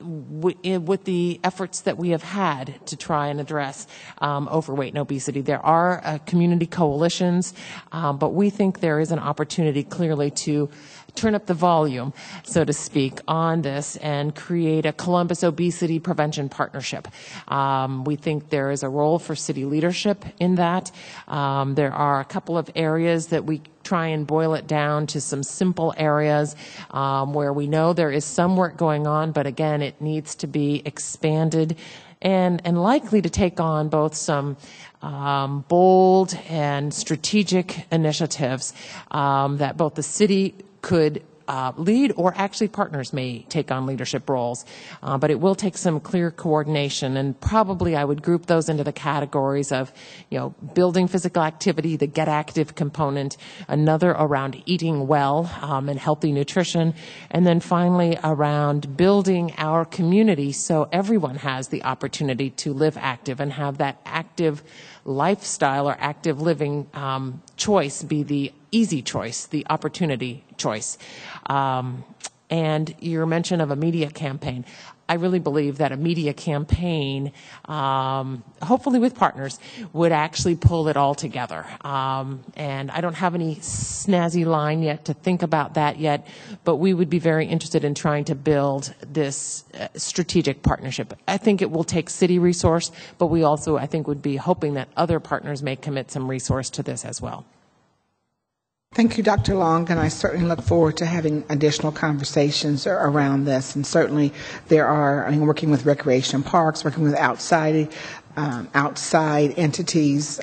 with the efforts that we have had to try and address overweight and obesity. There are community coalitions, but we think there is an opportunity clearly to turn up the volume, so to speak, on this and create a Columbus Obesity Prevention Partnership. We think there is a role for city leadership in that. There are a couple of areas that we try and boil it down to some simple areas where we know there is some work going on, but again, it needs to be expanded and likely to take on both some bold and strategic initiatives that both the city could lead, or actually partners may take on leadership roles. But it will take some clear coordination, and probably I would group those into the categories of, building physical activity, the Get Active component, another around eating well and healthy nutrition, and then finally around building our community so everyone has the opportunity to live active and have that active lifestyle or active living choice be the easy choice, the opportunity choice. And your mention of a media campaign, I really believe that a media campaign, hopefully with partners, would actually pull it all together. And I don't have any snazzy line yet to think about that yet, but we would be very interested in trying to build this strategic partnership. I think it will take city resource, but we also, I think, would be hoping that other partners may commit some resource to this as well. Thank you, Dr. Long, and I certainly look forward to having additional conversations around this. And certainly there are, working with recreation parks, working with outside entities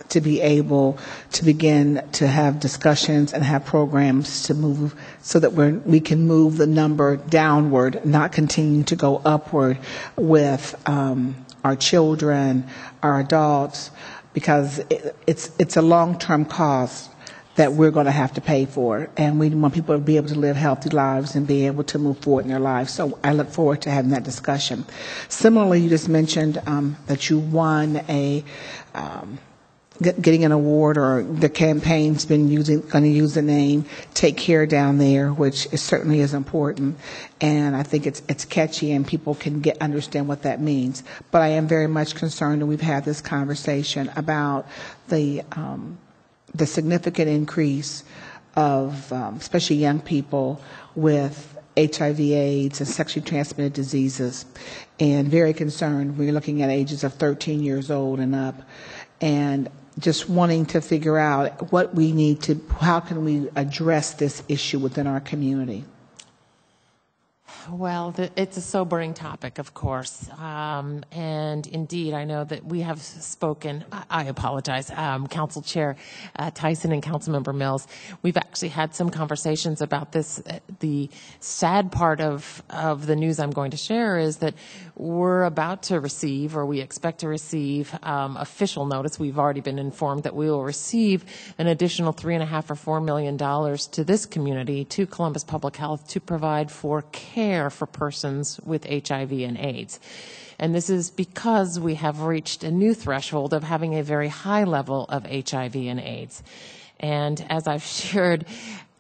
to be able to begin to have discussions and have programs to move so that we can move the number downward, not continue to go upward with our children, our adults, because it's a long-term cost that we're going to have to pay for, and we want people to be able to live healthy lives and be able to move forward in their lives. So I look forward to having that discussion. Similarly, you just mentioned that you won getting an award, or the campaign's been going to use the name Take Care Down There, which certainly is important, and I think it's catchy and people can understand what that means. But I am very much concerned, and we've had this conversation about the significant increase of especially young people with HIV/AIDS and sexually transmitted diseases, and very concerned. We're looking at ages of 13 years old and up, and just wanting to figure out what we need to, how can we address this issue within our community? Well, it's a sobering topic, of course. And indeed, I know that we have spoken, I apologize, Council Chair Tyson and Councilmember Mills. We've actually had some conversations about this. The sad part of the news I'm going to share is that we're about to receive, or we expect to receive, official notice. We've already been informed that we will receive an additional $3.5 or $4 million to this community, to Columbus Public Health, to provide for care for persons with HIV and AIDS. And this is because we have reached a new threshold of having a very high level of HIV and AIDS. And as I've shared,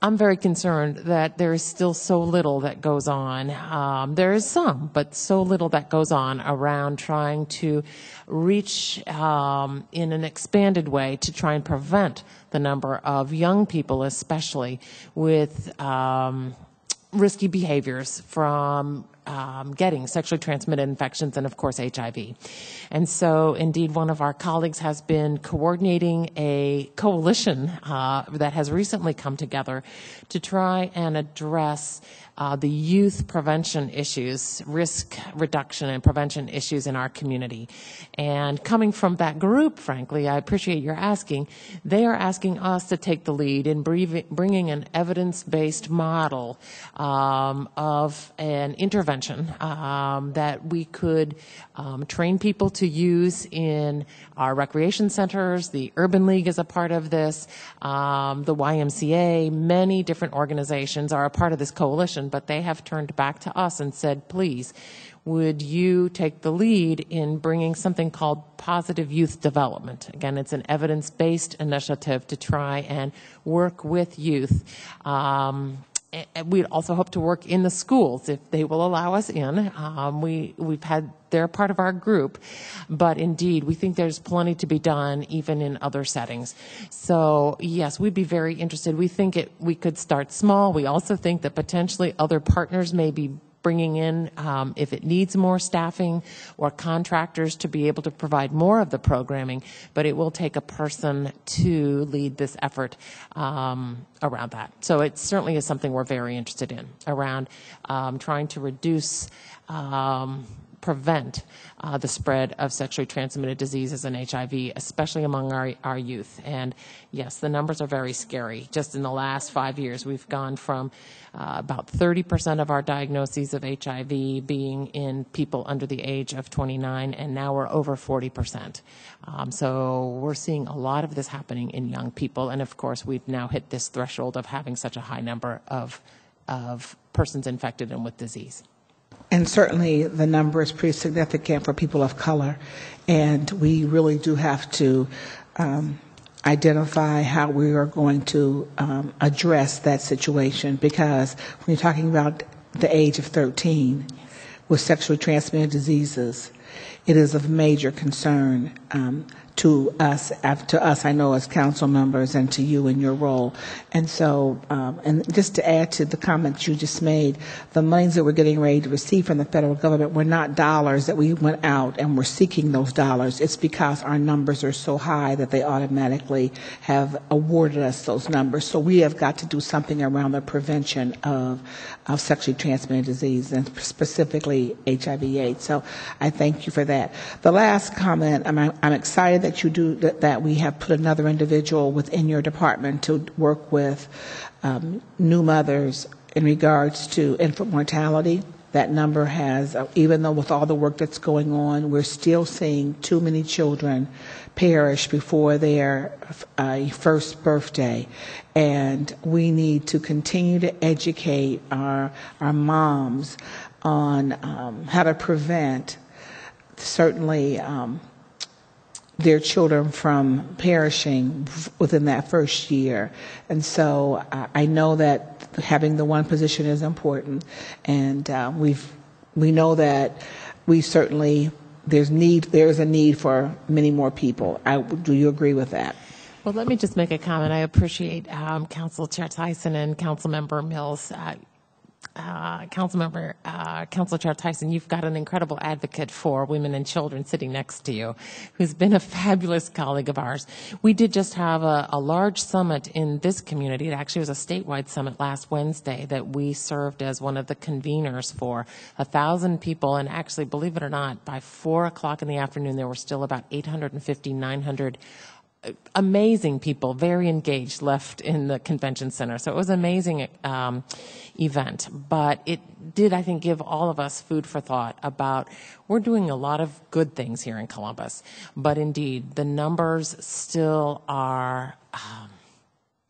I'm very concerned that there is still so little that goes on. There is some, but so little that goes on around trying to reach in an expanded way to try and prevent the number of young people, especially with risky behaviors from getting sexually transmitted infections and, of course, HIV. And so, indeed, one of our colleagues has been coordinating a coalition that has recently come together to try and address the youth prevention issues, risk reduction and prevention issues in our community. And coming from that group, frankly, I appreciate your asking, they are asking us to take the lead in bringing an evidence-based model of an intervention that we could train people to use in our recreation centers. The Urban League is a part of this. The YMCA, many different organizations are a part of this coalition, but they have turned back to us and said, please, would you take the lead in bringing something called positive youth development? Again, it's an evidence-based initiative to try and work with youth. We'd also hope to work in the schools if they will allow us in. They're part of our group, but indeed, we think there's plenty to be done even in other settings. So yes, we'd be very interested. We think we could start small. We also think that potentially other partners may be bringing in, if it needs more staffing or contractors to be able to provide more of the programming, but it will take a person to lead this effort around that. So it certainly is something we're very interested in, around trying to reduce, prevent the spread of sexually transmitted diseases and HIV, especially among our youth. And yes, the numbers are very scary. Just in the last 5 years, we've gone from about 30% of our diagnoses of HIV being in people under the age of 29, and now we're over 40%. So we're seeing a lot of this happening in young people, and of course, we've now hit this threshold of having such a high number of persons infected and with disease. And certainly the number is pretty significant for people of color, and we really do have to identify how we are going to address that situation, because when you're talking about the age of 13 with sexually transmitted diseases, it is of major concern to us, I know, as council members, and to you in your role. And so, and just to add to the comments you just made, the monies that we're getting ready to receive from the federal government were not dollars that we went out and were seeking those dollars. It's because our numbers are so high that they automatically have awarded us those numbers. So we have got to do something around the prevention of sexually transmitted disease, and specifically HIV/AIDS. So I thank you for that. The last comment, I'm excited that you do that we have put another individual within your department to work with new mothers in regards to infant mortality. That number has, even though with all the work that's going on, we're still seeing too many children perish before their first birthday. And we need to continue to educate our moms on how to prevent, certainly, their children from perishing within that first year. And so I know that having the one position is important, and we know that we certainly there's a need for many more people. Do you agree with that? Well, let me just make a comment. I appreciate Council Chair Tyson and Councilmember Mills Council Chair Tyson, you've got an incredible advocate for women and children sitting next to you, who's been a fabulous colleague of ours. We did just have a large summit in this community. It actually was a statewide summit last Wednesday that we served as one of the conveners for 1,000 people. And actually, believe it or not, by 4 o'clock in the afternoon, there were still about 850, 900 amazing people, very engaged, left in the convention center. So it was an amazing event. But it did, I think, give all of us food for thought about we're doing a lot of good things here in Columbus. But indeed, the numbers still are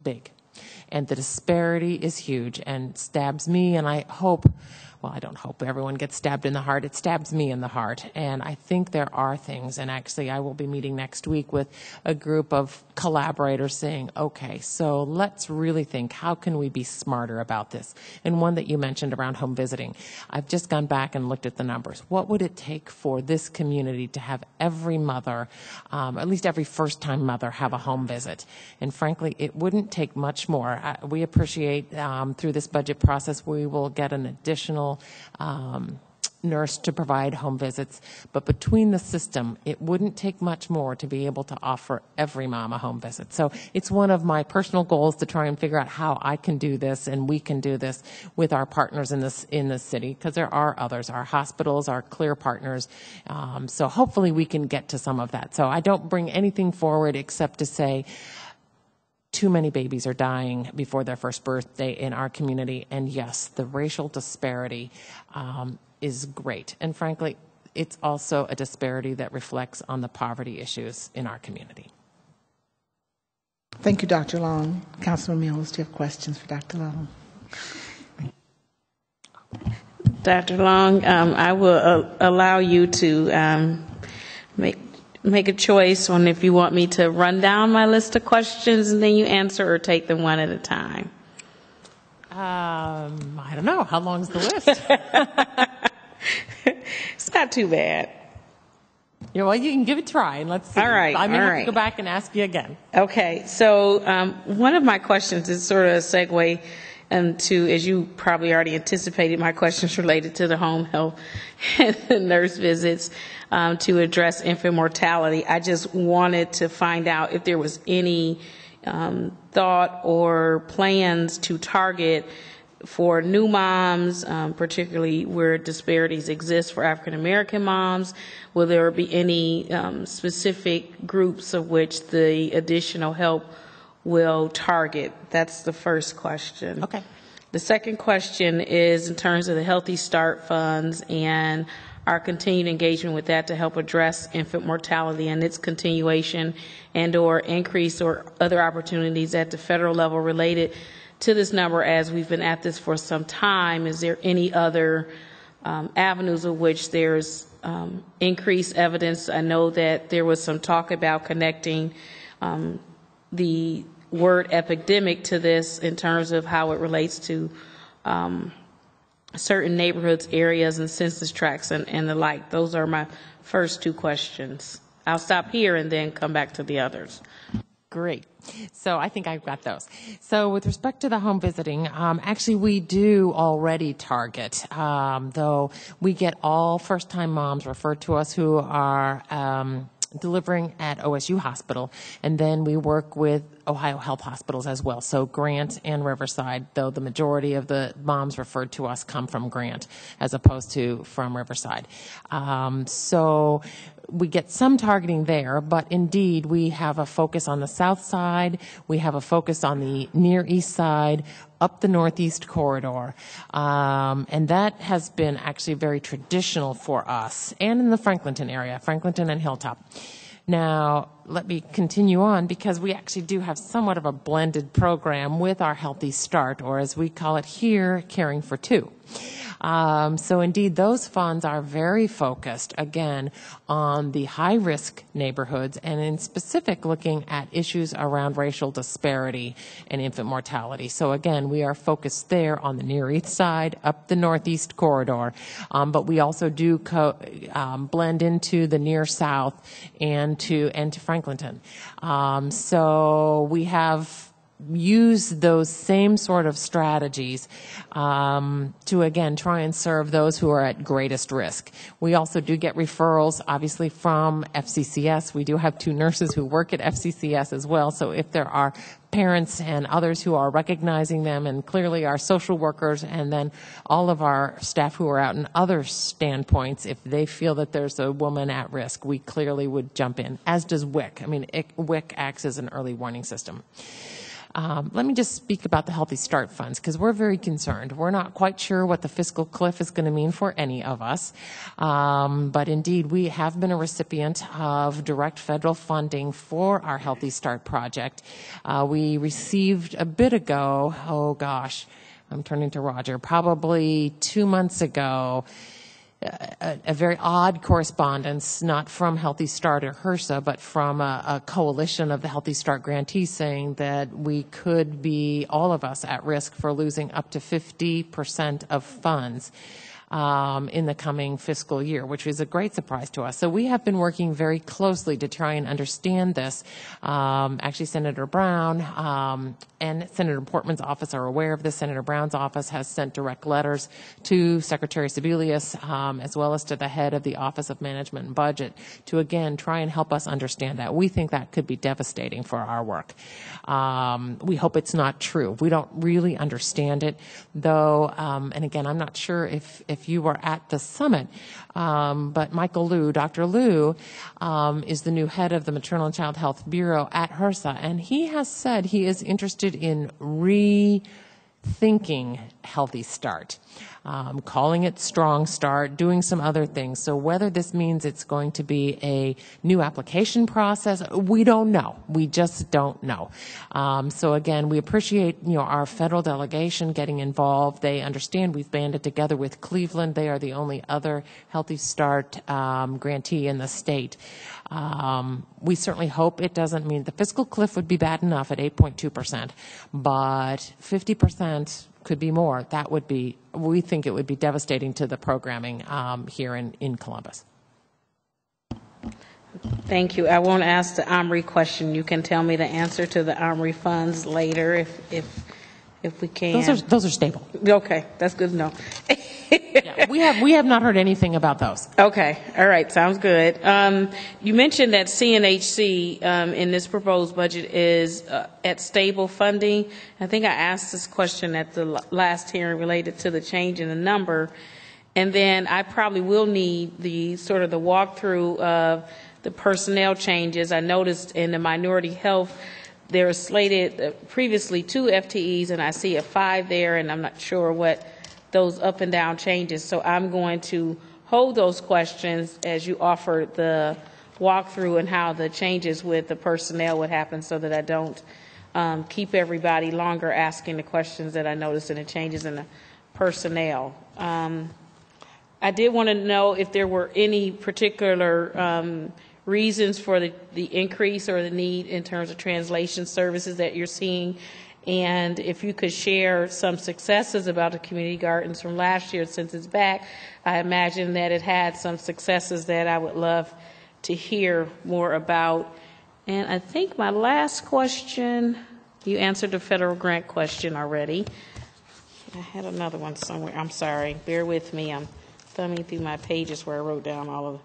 big. And the disparity is huge and stabs me, and I hope, well, I don't hope everyone gets stabbed in the heart. It stabs me in the heart. And I think there are things, and actually I will be meeting next week with a group of collaborators saying, okay, so let's really think, how can we be smarter about this? And one that you mentioned around home visiting. I've just gone back and looked at the numbers. What would it take for this community to have every mother, at least every first-time mother, have a home visit? And frankly, it wouldn't take much more. We appreciate through this budget process, we will get an additional nurse to provide home visits. But between the system, it wouldn't take much more to be able to offer every mom a home visit. So it's one of my personal goals to try and figure out how I can do this and we can do this with our partners in this city, because there are others, our hospitals, our clear partners. So hopefully we can get to some of that. So I don't bring anything forward except to say, too many babies are dying before their first birthday in our community. And yes, the racial disparity is great. And frankly, it's also a disparity that reflects on the poverty issues in our community. Thank you, Dr. Long. Councilman Mills, do you have questions for Dr. Long? Dr. Long, I will allow you to make a choice on if you want me to run down my list of questions and then you answer, or take them one at a time. I don't know. How long's the list? It's not too bad. Yeah, well, you can give it a try, and let's see. All right. I may have to go back and ask you again. Okay. So one of my questions is sort of a segue to, as you probably already anticipated, my questions related to the home health and the nurse visits to address infant mortality. I just wanted to find out if there was any thought or plans to target for new moms, particularly where disparities exist for African American moms. Will there be any specific groups of which the additional help will target? That's the first question. Okay. The second question is in terms of the Healthy Start funds and our continued engagement with that to help address infant mortality and its continuation and or increase or other opportunities at the federal level related to this number, as we've been at this for some time. Is there any other avenues of which there's increased evidence? I know that there was some talk about connecting the word epidemic to this in terms of how it relates to certain neighborhoods, areas, and census tracts and the like. Those are my first two questions. I'll stop here and then come back to the others. Great. So I think I've got those. So with respect to the home visiting, actually we do already target, though we get all first-time moms referred to us who are delivering at OSU Hospital, and then we work with Ohio Health Hospitals as well, so Grant and Riverside, though the majority of the moms referred to us come from Grant as opposed to from Riverside. So we get some targeting there, but indeed we have a focus on the south side, we have a focus on the near east side, up the northeast corridor, and that has been actually very traditional for us, and in the Franklinton area, Franklinton and Hilltop. Now, let me continue on, because we actually do have somewhat of a blended program with our Healthy Start, or as we call it here, Caring for Two. So indeed, those funds are very focused, again, on the high-risk neighborhoods, and in specific looking at issues around racial disparity and infant mortality. So again, we are focused there on the Near East side, up the Northeast corridor, but we also do blend into the Near South and to Franklinton. So we have use those same sort of strategies to, again, try and serve those who are at greatest risk. We also do get referrals, obviously, from FCCS. We do have 2 nurses who work at FCCS as well, so if there are parents and others who are recognizing them, and clearly our social workers, and then all of our staff who are out in other standpoints, if they feel that there's a woman at risk, we clearly would jump in, as does WIC. I mean, WIC acts as an early warning system. Let me just speak about the Healthy Start funds, because we're very concerned. We're not quite sure what the fiscal cliff is going to mean for any of us. But indeed, we have been a recipient of direct federal funding for our Healthy Start project. We received a bit ago, oh gosh, I'm turning to Roger, probably 2 months ago, a very odd correspondence, not from Healthy Start or HRSA, but from a coalition of the Healthy Start grantees saying that we could be, all of us, at risk for losing up to 50% of funds in the coming fiscal year, which is a great surprise to us. So we have been working very closely to try and understand this. Actually, Senator Brown and Senator Portman's office are aware of this. Senator Brown's office has sent direct letters to Secretary Sebelius, as well as to the head of the Office of Management and Budget, to again try and help us understand that. We think that could be devastating for our work. We hope it's not true. We don't really understand it, though, and again, I'm not sure if you were at the summit, but Michael Liu, Dr. Liu, is the new head of the Maternal and Child Health Bureau at HRSA, and he has said he is interested in rethinking Healthy Start, calling it Strong Start, doing some other things. So whether this means it's going to be a new application process, we don't know. We just don't know. So again, we appreciate, our federal delegation getting involved. They understand we've banded together with Cleveland. They are the only other Healthy Start grantee in the state. We certainly hope it doesn't mean the fiscal cliff would be bad enough at 8.2%, but 50% could be more. That would be, we think it would be devastating to the programming here in Columbus. Thank you. I won't ask the Omri question. You can tell me the answer to the Omri funds later if we can. Those are stable. Okay, that's good to know. Yeah, we have not heard anything about those. Okay, all right, sounds good. You mentioned that CNHC in this proposed budget is at stable funding. I think I asked this question at the last hearing related to the change in the number, and then I probably will need the sort of the walkthrough of the personnel changes. I noticed in the minority health there is slated previously 2 FTEs, and I see a 5 there, and I'm not sure what those up and down changes. So I'm going to hold those questions as you offer the walkthrough and how the changes with the personnel would happen, so that I don't keep everybody longer asking the questions that I noticed in the changes in the personnel. I did want to know if there were any particular reasons for the increase or the need in terms of translation services that you're seeing, and if you could share some successes about the community gardens from last year since it's back. I imagine that it had some successes that I would love to hear more about. And I think my last question, you answered the federal grant question already. I had another one somewhere. I'm sorry. Bear with me. I'm thumbing through my pages where I wrote down all of.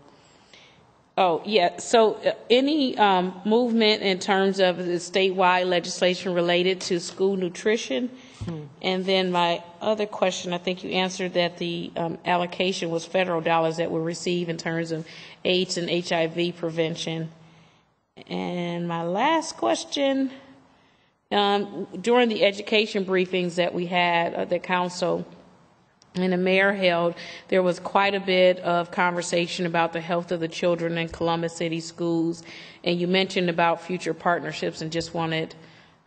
Oh, yeah. So any movement in terms of the statewide legislation related to school nutrition? And then my other question, I think you answered that the allocation was federal dollars that we'll receive in terms of AIDS and HIV prevention. And my last question, during the education briefings that we had at the council and the mayor held, there was quite a bit of conversation about the health of the children in Columbus City schools, and you mentioned about future partnerships, and just wanted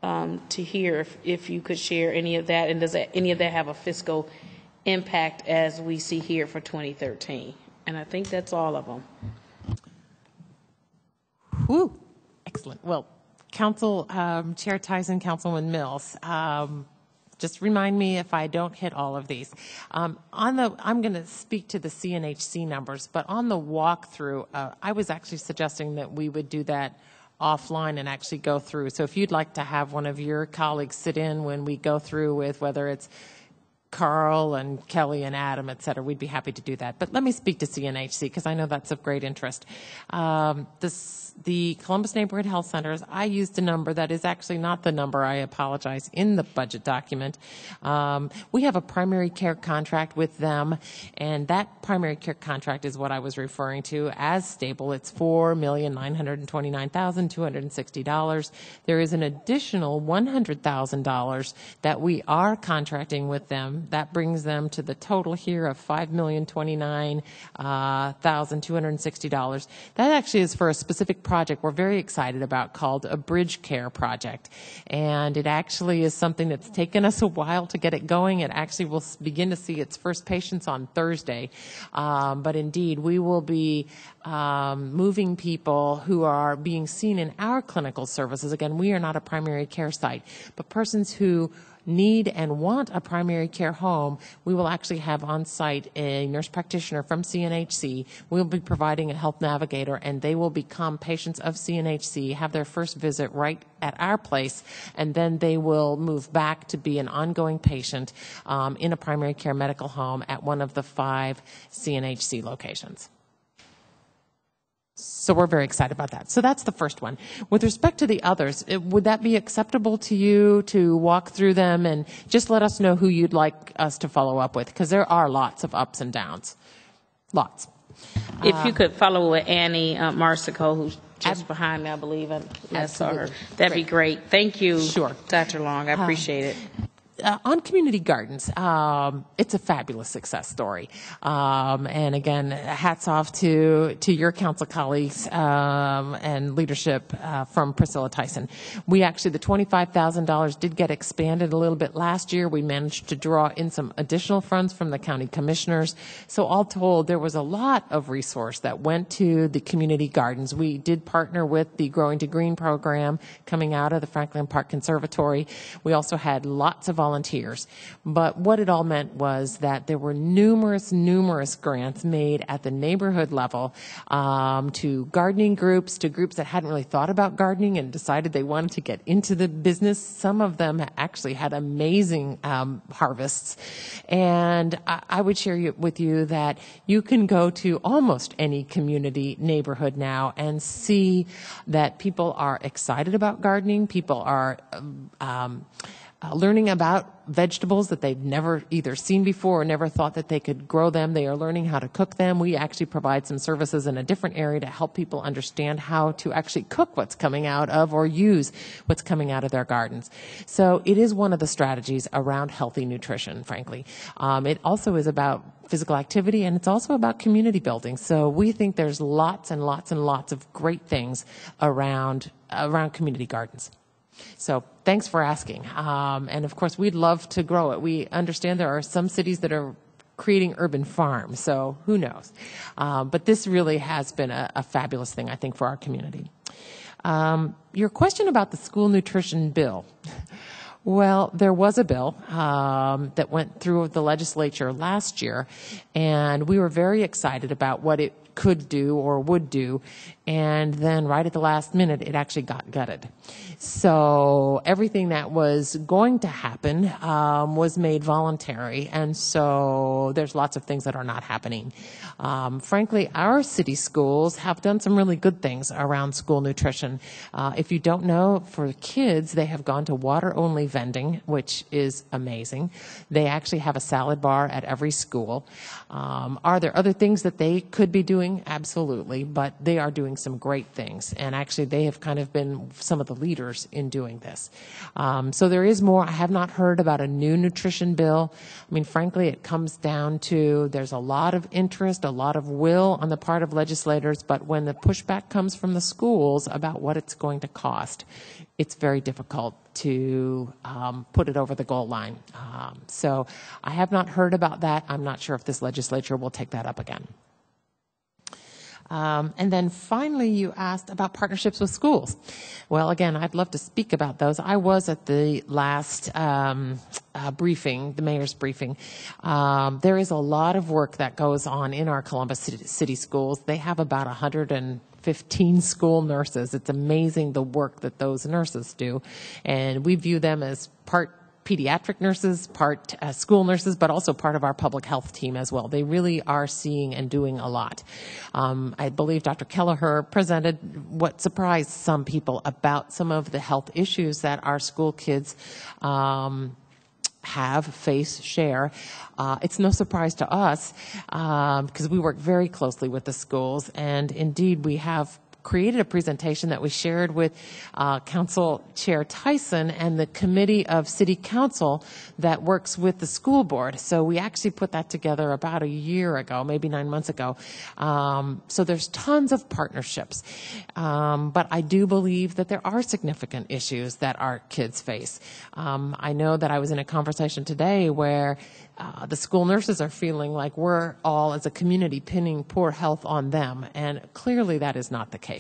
to hear if you could share any of that, and does any of that have a fiscal impact as we see here for 2013? And I think that's all of them. Whew. Excellent. Well, Council Chair Tyson, Councilman Mills, just remind me if I don't hit all of these. I'm going to speak to the CNHC numbers, but on the walkthrough, I was actually suggesting that we would do that offline and actually go through. So if you'd like to have one of your colleagues sit in when we go through with whether it's Carl and Kelly and Adam, et cetera, we'd be happy to do that. But let me speak to CNHC because I know that's of great interest. The Columbus Neighborhood Health Centers, I used a number that is actually not the number, I apologize, in the budget document. We have a primary care contract with them, and that primary care contract is what I was referring to as stable. It's $4,929,260. There is an additional $100,000 that we are contracting with them. That brings them to the total here of $5,029,260. That actually is for a specific project we're very excited about called a Bridge Care Project. And it actually is something that's taken us a while to get it going. It actually will begin to see its first patients on Thursday. But indeed, we will be moving people who are being seen in our clinical services. Again, we are not a primary care site, but persons who need and want a primary care home, we will actually have on site a nurse practitioner from CNHC. We'll be providing a health navigator, and they will become patients of CNHC, have their first visit right at our place, and then they will move back to be an ongoing patient in a primary care medical home at one of the 5 CNHC locations. So we're very excited about that. So that's the first one. With respect to the others, would that be acceptable to you to walk through them and just let us know who you'd like us to follow up with? Because there are lots of ups and downs. Lots. If you could follow with Annie Marsico, who's just behind me, I believe. I saw her. That'd be great. Thank you, Sure. Dr. Long. I appreciate it. On community gardens, it's a fabulous success story. And again, hats off to your council colleagues and leadership from Priscilla Tyson. We actually, the $25,000 did get expanded a little bit last year. We managed to draw in some additional funds from the county commissioners. So all told, there was a lot of resource that went to the community gardens. We did partner with the Growing to Green program coming out of the Franklin Park Conservatory. We also had lots of volunteers. But what it all meant was that there were numerous grants made at the neighborhood level to gardening groups, to groups that hadn't really thought about gardening and decided they wanted to get into the business. Some of them actually had amazing harvests. And I would share with you that you can go to almost any community neighborhood now and see that people are excited about gardening. People are learning about vegetables that they've never either seen before or never thought that they could grow them. They are learning how to cook them. We actually provide some services in a different area to help people understand how to actually cook what's coming out of or use what's coming out of their gardens. So it is one of the strategies around healthy nutrition, frankly. It also is about physical activity, and it's also about community building. So we think there's lots and lots and lots of great things around community gardens. So thanks for asking. And of course, we'd love to grow it. We understand there are some cities that are creating urban farms, so who knows. But this really has been a fabulous thing, I think, for our community. Your question about the school nutrition bill. Well, there was a bill that went through the legislature last year, and we were very excited about what it could do or would do, and then right at the last minute, it actually got gutted. So everything that was going to happen was made voluntary, and so there's lots of things that are not happening. Frankly, our city schools have done some really good things around school nutrition. If you don't know, for kids, they have gone to water-only vending, which is amazing. They actually have a salad bar at every school. Are there other things that they could be doing? Absolutely, but they are doing some great things, and actually they have kind of been some of the leaders in doing this. So there is more. I have not heard about a new nutrition bill. I mean, frankly, it comes down to there's a lot of interest, a lot of will on the part of legislators, but when the pushback comes from the schools about what it's going to cost, it's very difficult to put it over the goal line. So I have not heard about that. I'm not sure if this legislature will take that up again. And then finally, you asked about partnerships with schools. Well, again, I'd love to speak about those. I was at the last briefing, the mayor's briefing. There is a lot of work that goes on in our Columbus City schools. They have about 115 school nurses. It's amazing the work that those nurses do. And we view them as part pediatric nurses, part school nurses, but also part of our public health team as well. They really are seeing and doing a lot. I believe Dr. Kelleher presented what surprised some people about some of the health issues that our school kids share. It's no surprise to us because we work very closely with the schools, and indeed we have created a presentation that we shared with Council Chair Tyson and the Committee of City Council that works with the school board. So we actually put that together about a year ago, maybe 9 months ago. So there's tons of partnerships. But I do believe that there are significant issues that our kids face. I know that I was in a conversation today where the school nurses are feeling like we're all, as a community, pinning poor health on them, and clearly that is not the case.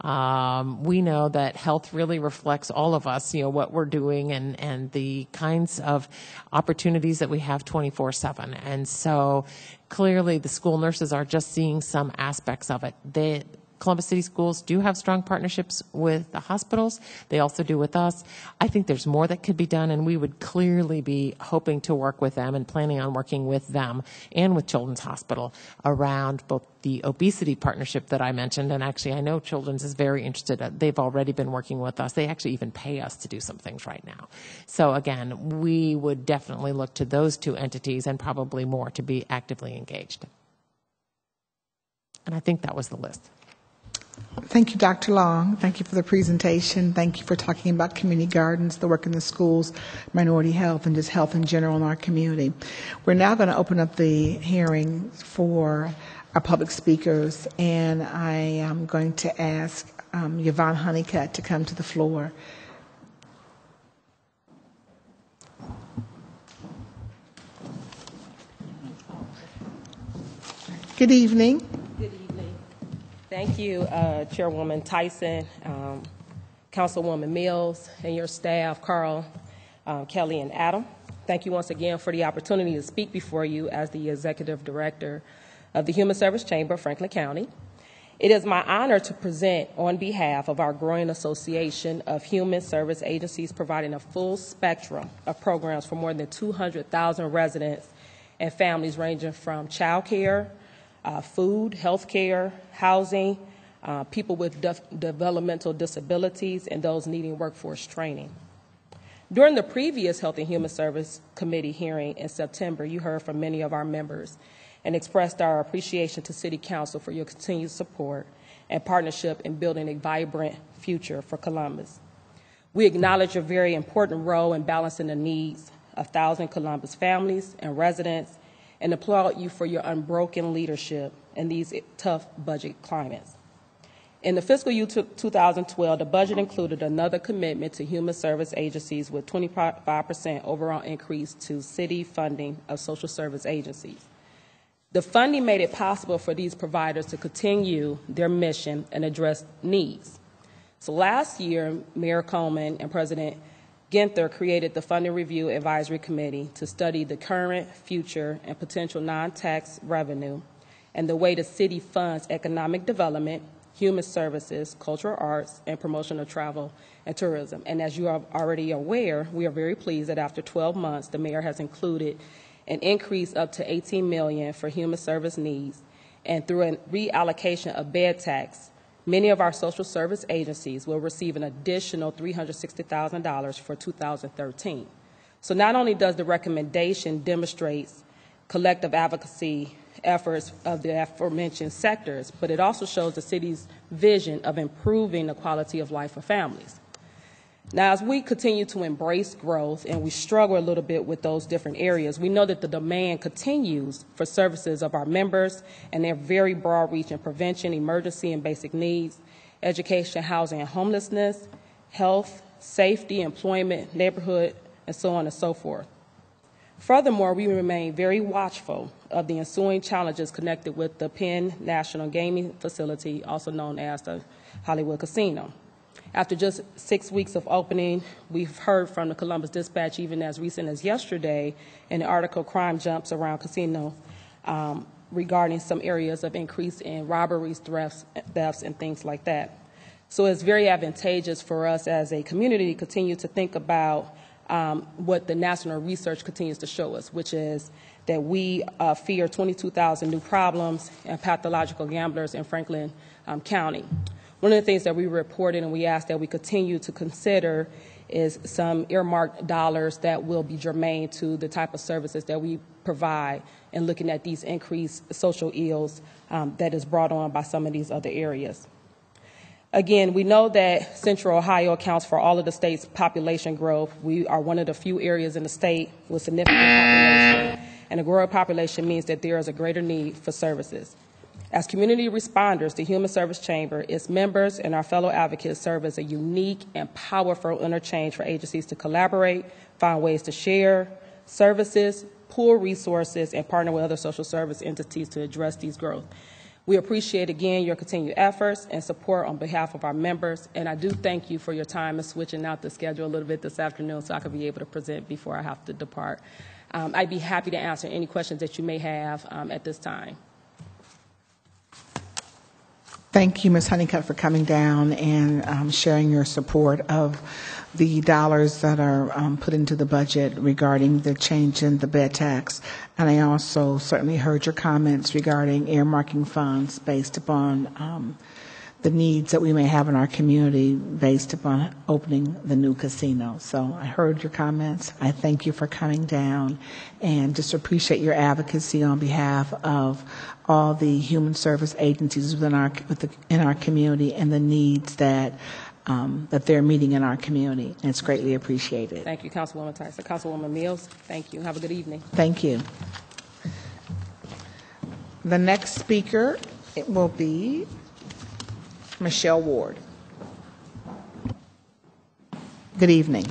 We know that health really reflects all of us, what we're doing and the kinds of opportunities that we have 24/7. And so clearly the school nurses are just seeing some aspects of it. Columbus City Schools do have strong partnerships with the hospitals. They also do with us. I think there's more that could be done, and we would clearly be hoping to work with them and planning on working with them and with Children's Hospital around both the obesity partnership that I mentioned, and actually I know Children's is very interested. They've already been working with us. They actually even pay us to do some things right now. So again, we would definitely look to those two entities and probably more to be actively engaged. And I think that was the list. Thank you, Dr. Long. Thank you for the presentation. Thank you for talking about community gardens, the work in the schools, minority health, and just health in general in our community. We're now going to open up the hearing for our public speakers, and I am going to ask Yvonne Honeycutt to come to the floor. Good evening. Thank you, Chairwoman Tyson, Councilwoman Mills, and your staff, Carl, Kelly, and Adam. Thank you once again for the opportunity to speak before you as the Executive Director of the Human Service Chamber of Franklin County. It is my honor to present on behalf of our growing association of human service agencies providing a full spectrum of programs for more than 200,000 residents and families ranging from child care, food, health care, housing, people with developmental disabilities, and those needing workforce training. During the previous Health and Human Service Committee hearing in September, you heard from many of our members and expressed our appreciation to City Council for your continued support and partnership in building a vibrant future for Columbus. We acknowledge your very important role in balancing the needs of 1,000 Columbus families and residents, and applaud you for your unbroken leadership in these tough budget climates. In the fiscal year 2012, the budget included another commitment to human service agencies with 25% overall increase to city funding of social service agencies. The funding made it possible for these providers to continue their mission and address needs. So last year, Mayor Coleman and President Ginther created the Funding Review Advisory Committee to study the current, future, and potential non-tax revenue and the way the city funds economic development, human services, cultural arts, and promotion of travel and tourism. And as you are already aware, we are very pleased that after 12 months, the mayor has included an increase up to $18 million for human service needs, and through a reallocation of bed tax, many of our social service agencies will receive an additional $360,000 for 2013. So not only does the recommendation demonstrate collective advocacy efforts of the aforementioned sectors, but it also shows the city's vision of improving the quality of life for families. Now, as we continue to embrace growth and we struggle a little bit with those different areas, we know that the demand continues for services of our members, and they're very broad reaching: prevention, emergency and basic needs, education, housing and homelessness, health, safety, employment, neighborhood, and so on and so forth. Furthermore, we remain very watchful of the ensuing challenges connected with the Penn National Gaming Facility, also known as the Hollywood Casino. After just 6 weeks of opening, we've heard from the Columbus Dispatch, even as recent as yesterday, in the article Crime Jumps Around Casino, regarding some areas of increase in robberies, thefts, and things like that. So it's very advantageous for us as a community to continue to think about what the national research continues to show us, which is that we fear 22,000 new problems and pathological gamblers in Franklin County. One of the things that we reported and we asked that we continue to consider is some earmarked dollars that will be germane to the type of services that we provide in looking at these increased social ills that is brought on by some of these other areas. Again, we know that Central Ohio accounts for all of the state's population growth. We are one of the few areas in the state with significant population, and a growing population means that there is a greater need for services. As community responders, the Human Service Chamber, its members, and our fellow advocates serve as a unique and powerful interchange for agencies to collaborate, find ways to share services, pool resources, and partner with other social service entities to address these growth. We appreciate, again, your continued efforts and support on behalf of our members, and I do thank you for your time and switching out the schedule a little bit this afternoon so I could be able to present before I have to depart. I'd be happy to answer any questions that you may have at this time. Thank you, Ms. Honeycutt, for coming down and sharing your support of the dollars that are put into the budget regarding the change in the bed tax. And I also certainly heard your comments regarding earmarking funds based upon the needs that we may have in our community based upon opening the new casino. So I heard your comments. I thank you for coming down and just appreciate your advocacy on behalf of all the human service agencies in our community and the needs that they're meeting in our community. And it's greatly appreciated. Thank you, Councilwoman Tyson. Councilwoman Mills, thank you. Have a good evening. Thank you. The next speaker will be Michelle Ward. Good evening.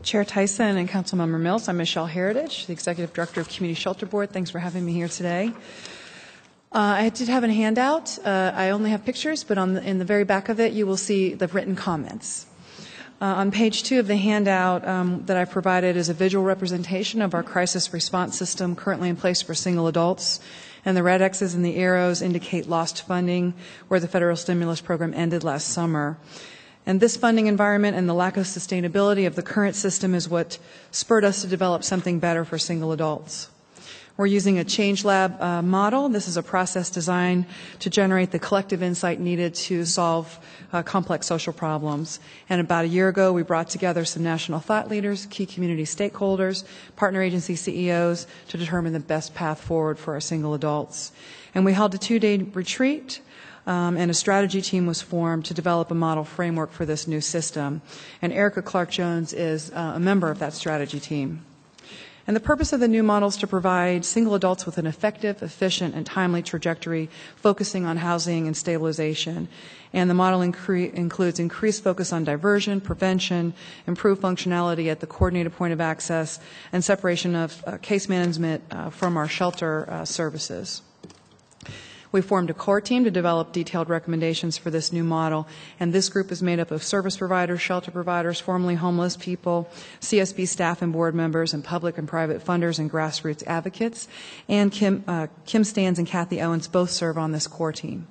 Chair Tyson and Councilmember Mills, I'm Michelle Heritage, the Executive Director of Community Shelter Board. Thanks for having me here today. I did have a handout. I only have pictures, but in the very back of it, you will see the written comments. On page 2 of the handout that I provided is a visual representation of our crisis response system currently in place for single adults. And the red X's and the arrows indicate lost funding where the federal stimulus program ended last summer. And this funding environment and the lack of sustainability of the current system is what spurred us to develop something better for single adults. We're using a change lab model. This is a process designed to generate the collective insight needed to solve complex social problems. And about a year ago, we brought together some national thought leaders, key community stakeholders, partner agency CEOs to determine the best path forward for our single adults. And we held a 2-day retreat. And a strategy team was formed to develop a model framework for this new system. And Erica Clark-Jones is a member of that strategy team. And the purpose of the new model is to provide single adults with an effective, efficient, and timely trajectory focusing on housing and stabilization. And the model includes increased focus on diversion, prevention, improved functionality at the coordinated point of access, and separation of case management from our shelter services. We formed a core team to develop detailed recommendations for this new model, and this group is made up of service providers, shelter providers, formerly homeless people, CSB staff and board members, and public and private funders and grassroots advocates. And Kim Stans and Kathy Owens both serve on this core team.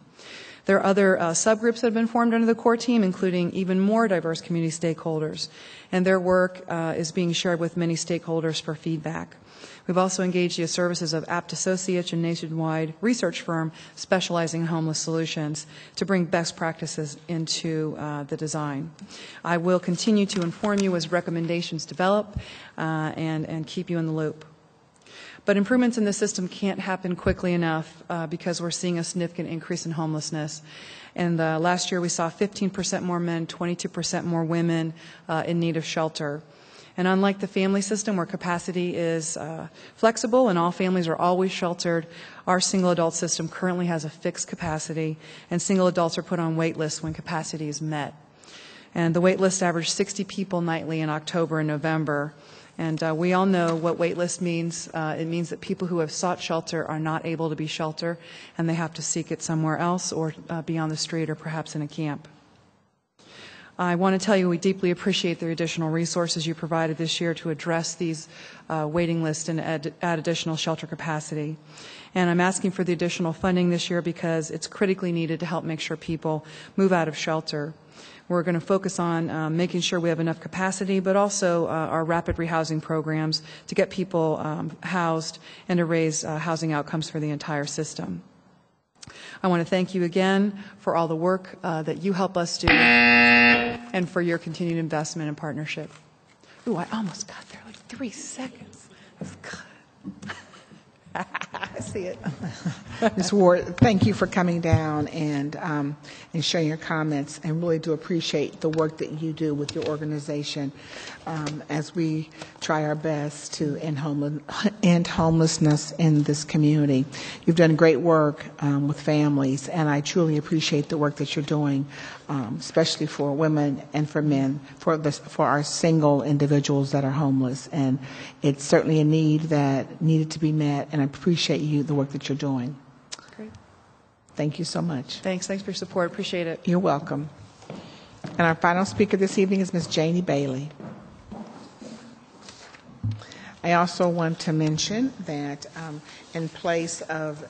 There are other subgroups that have been formed under the core team, including even more diverse community stakeholders, and their work is being shared with many stakeholders for feedback. We've also engaged the services of Apt Associates, a nationwide research firm specializing in homeless solutions, to bring best practices into the design. I will continue to inform you as recommendations develop and keep you in the loop. But improvements in the system can't happen quickly enough because we're seeing a significant increase in homelessness. And last year we saw 15% more men, 22% more women in need of shelter. And unlike the family system where capacity is flexible and all families are always sheltered, our single adult system currently has a fixed capacity, and single adults are put on wait lists when capacity is met. And the wait list averaged 60 people nightly in October and November. And we all know what wait list means. It means that people who have sought shelter are not able to be shelter, and they have to seek it somewhere else or be on the street or perhaps in a camp. I want to tell you we deeply appreciate the additional resources you provided this year to address these waiting lists and add additional shelter capacity. And I'm asking for the additional funding this year because it's critically needed to help make sure people move out of shelter. We're going to focus on making sure we have enough capacity, but also our rapid rehousing programs to get people housed and to raise housing outcomes for the entire system. I want to thank you again for all the work that you help us do and for your continued investment and partnership. Ooh, I almost got there, like 3 seconds. That's good. I see it. Ms. Ward, thank you for coming down and sharing your comments, and really do appreciate the work that you do with your organization as we try our best to end homelessness in this community. You've done great work with families, and I truly appreciate the work that you're doing, especially for women and for men, for our single individuals that are homeless. And it's certainly a need that needed to be met, and I appreciate the work that you're doing. Great. Thank you so much. Thanks for your support. Appreciate it. You're welcome. And our final speaker this evening is Ms. Janie Bailey. I also want to mention that in place of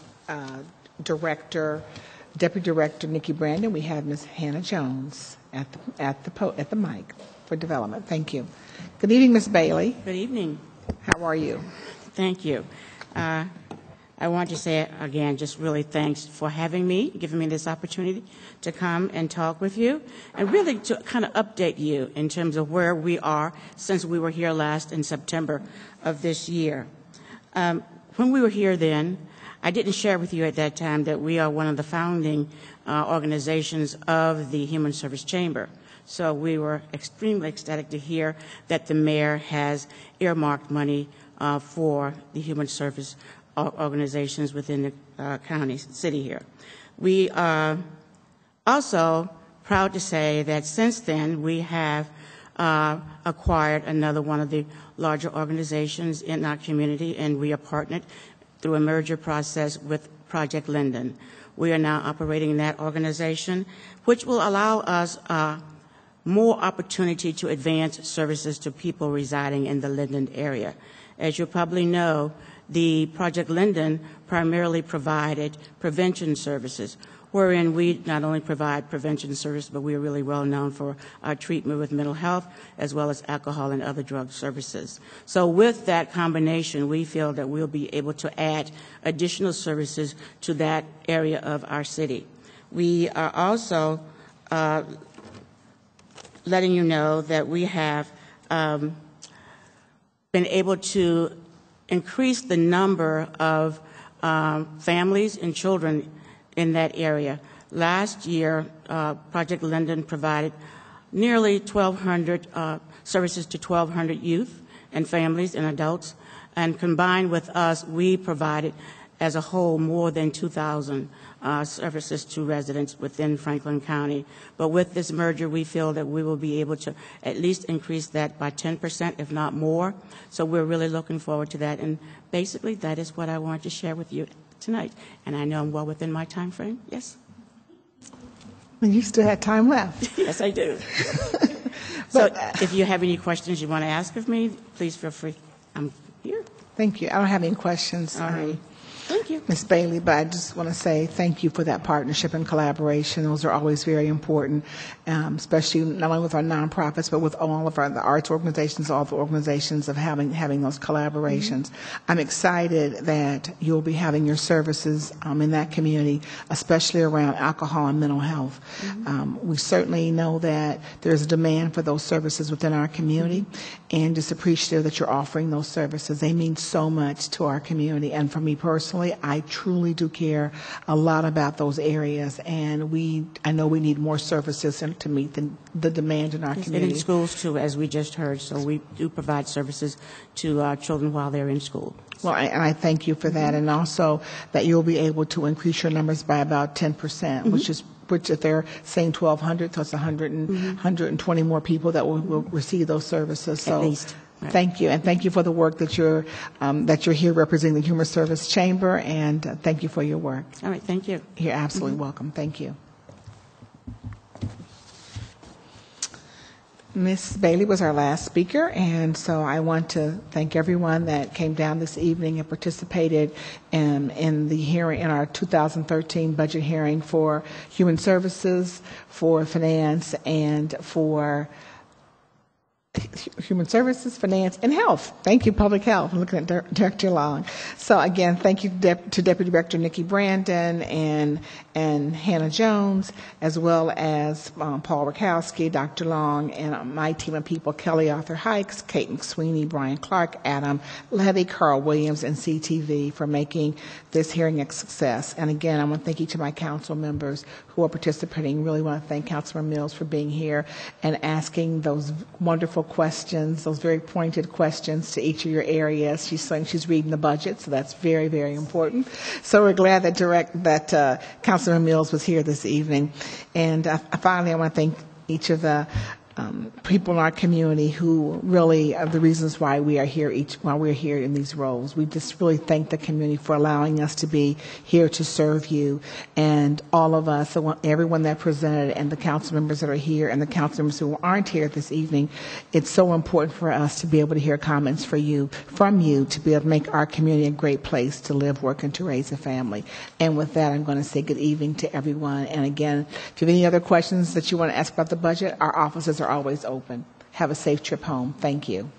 Deputy Director Nikki Brandon, we have Ms. Hannah Jones at the mic for development. Thank you. Good evening, Ms. Bailey. Good evening. How are you? Thank you. I want to say again, just really thanks for having me, giving me this opportunity to come and talk with you, and really to kind of update you in terms of where we are since we were here last in September of this year. When we were here then, I didn't share with you at that time that we are one of the founding organizations of the Human Service Chamber. So we were extremely ecstatic to hear that the mayor has earmarked money for the human service organizations within the city here. We are also proud to say that since then we have acquired another one of the larger organizations in our community, and we are partnered through a merger process with Project Linden. We are now operating that organization, which will allow us more opportunity to advance services to people residing in the Linden area. As you probably know, the Project Linden primarily provided prevention services, wherein we not only provide prevention service, but we are really well known for our treatment with mental health, as well as alcohol and other drug services. So with that combination, we feel that we'll be able to add additional services to that area of our city. We are also letting you know that we have been able to increase the number of families and children in that area. Last year, Project Linden provided nearly 1,200 services to 1,200 youth and families and adults, and combined with us, we provided as a whole more than 2,000 services to residents within Franklin County. But with this merger, we feel that we will be able to at least increase that by 10%, if not more. So we're really looking forward to that. And basically, that is what I wanted to share with you tonight. And I know I'm well within my time frame. Yes? Well, you still have time left. Yes, I do. So if you have any questions you want to ask of me, please feel free. I'm here. Thank you. I don't have any questions. All right. Thank you. Ms. Bailey, but I just want to say thank you for that partnership and collaboration. Those are always very important, especially not only with our nonprofits, but with all of the arts organizations, all the organizations of having those collaborations. Mm-hmm. I'm excited that you'll be having your services in that community, especially around alcohol and mental health. Mm-hmm. We certainly know that there's a demand for those services within our community, and just appreciative that you're offering those services. They mean so much to our community, and for me personally, I truly do care a lot about those areas, and I know we need more services to meet the demand in our community. And in schools too, as we just heard, so we do provide services to children while they're in school. Well, and I thank you for that, and also that you'll be able to increase your numbers by about 10%, which is which if they're saying 1,200, so it's 120 more people that will receive those services. So At least. Right. thank you, and thank you for the work that you're here representing the Human Service Chamber, and thank you for your work. All right, thank you. You're absolutely welcome. Thank you. Ms. Bailey was our last speaker, and so I want to thank everyone that came down this evening and participated in the hearing, in our 2013 budget hearing for Human Services, for Finance, and for Human Services, Finance, and Health. Thank you, Public Health. I'm looking at Director Long. So again, thank you to Deputy Director Nikki Brandon and Hannah Jones, as well as Paul Rakowski, Dr. Long, and my team of people, Kelly Arthur Hikes, Kate McSweeney, Brian Clark, Adam Levy, Carl Williams, and CTV for making this hearing a success. And again, I want to thank each of my council members who are participating. Really want to thank Councilor Mills for being here and asking those wonderful questions, those very pointed questions to each of your areas. She's saying she's reading the budget, so that's very, very important. So we're glad that Councilor Mills was here this evening. And finally, I want to thank each of the people in our community who really are the reasons why we are here in these roles. We just really thank the community for allowing us to be here to serve you, and all of us, everyone that presented, and the council members that are here, and the council members who aren't here this evening. It's so important for us to be able to hear comments from you, to be able to make our community a great place to live, work, and to raise a family. And with that, I'm going to say good evening to everyone. And again, if you have any other questions that you want to ask about the budget, our offices are always open. Have a safe trip home. Thank you.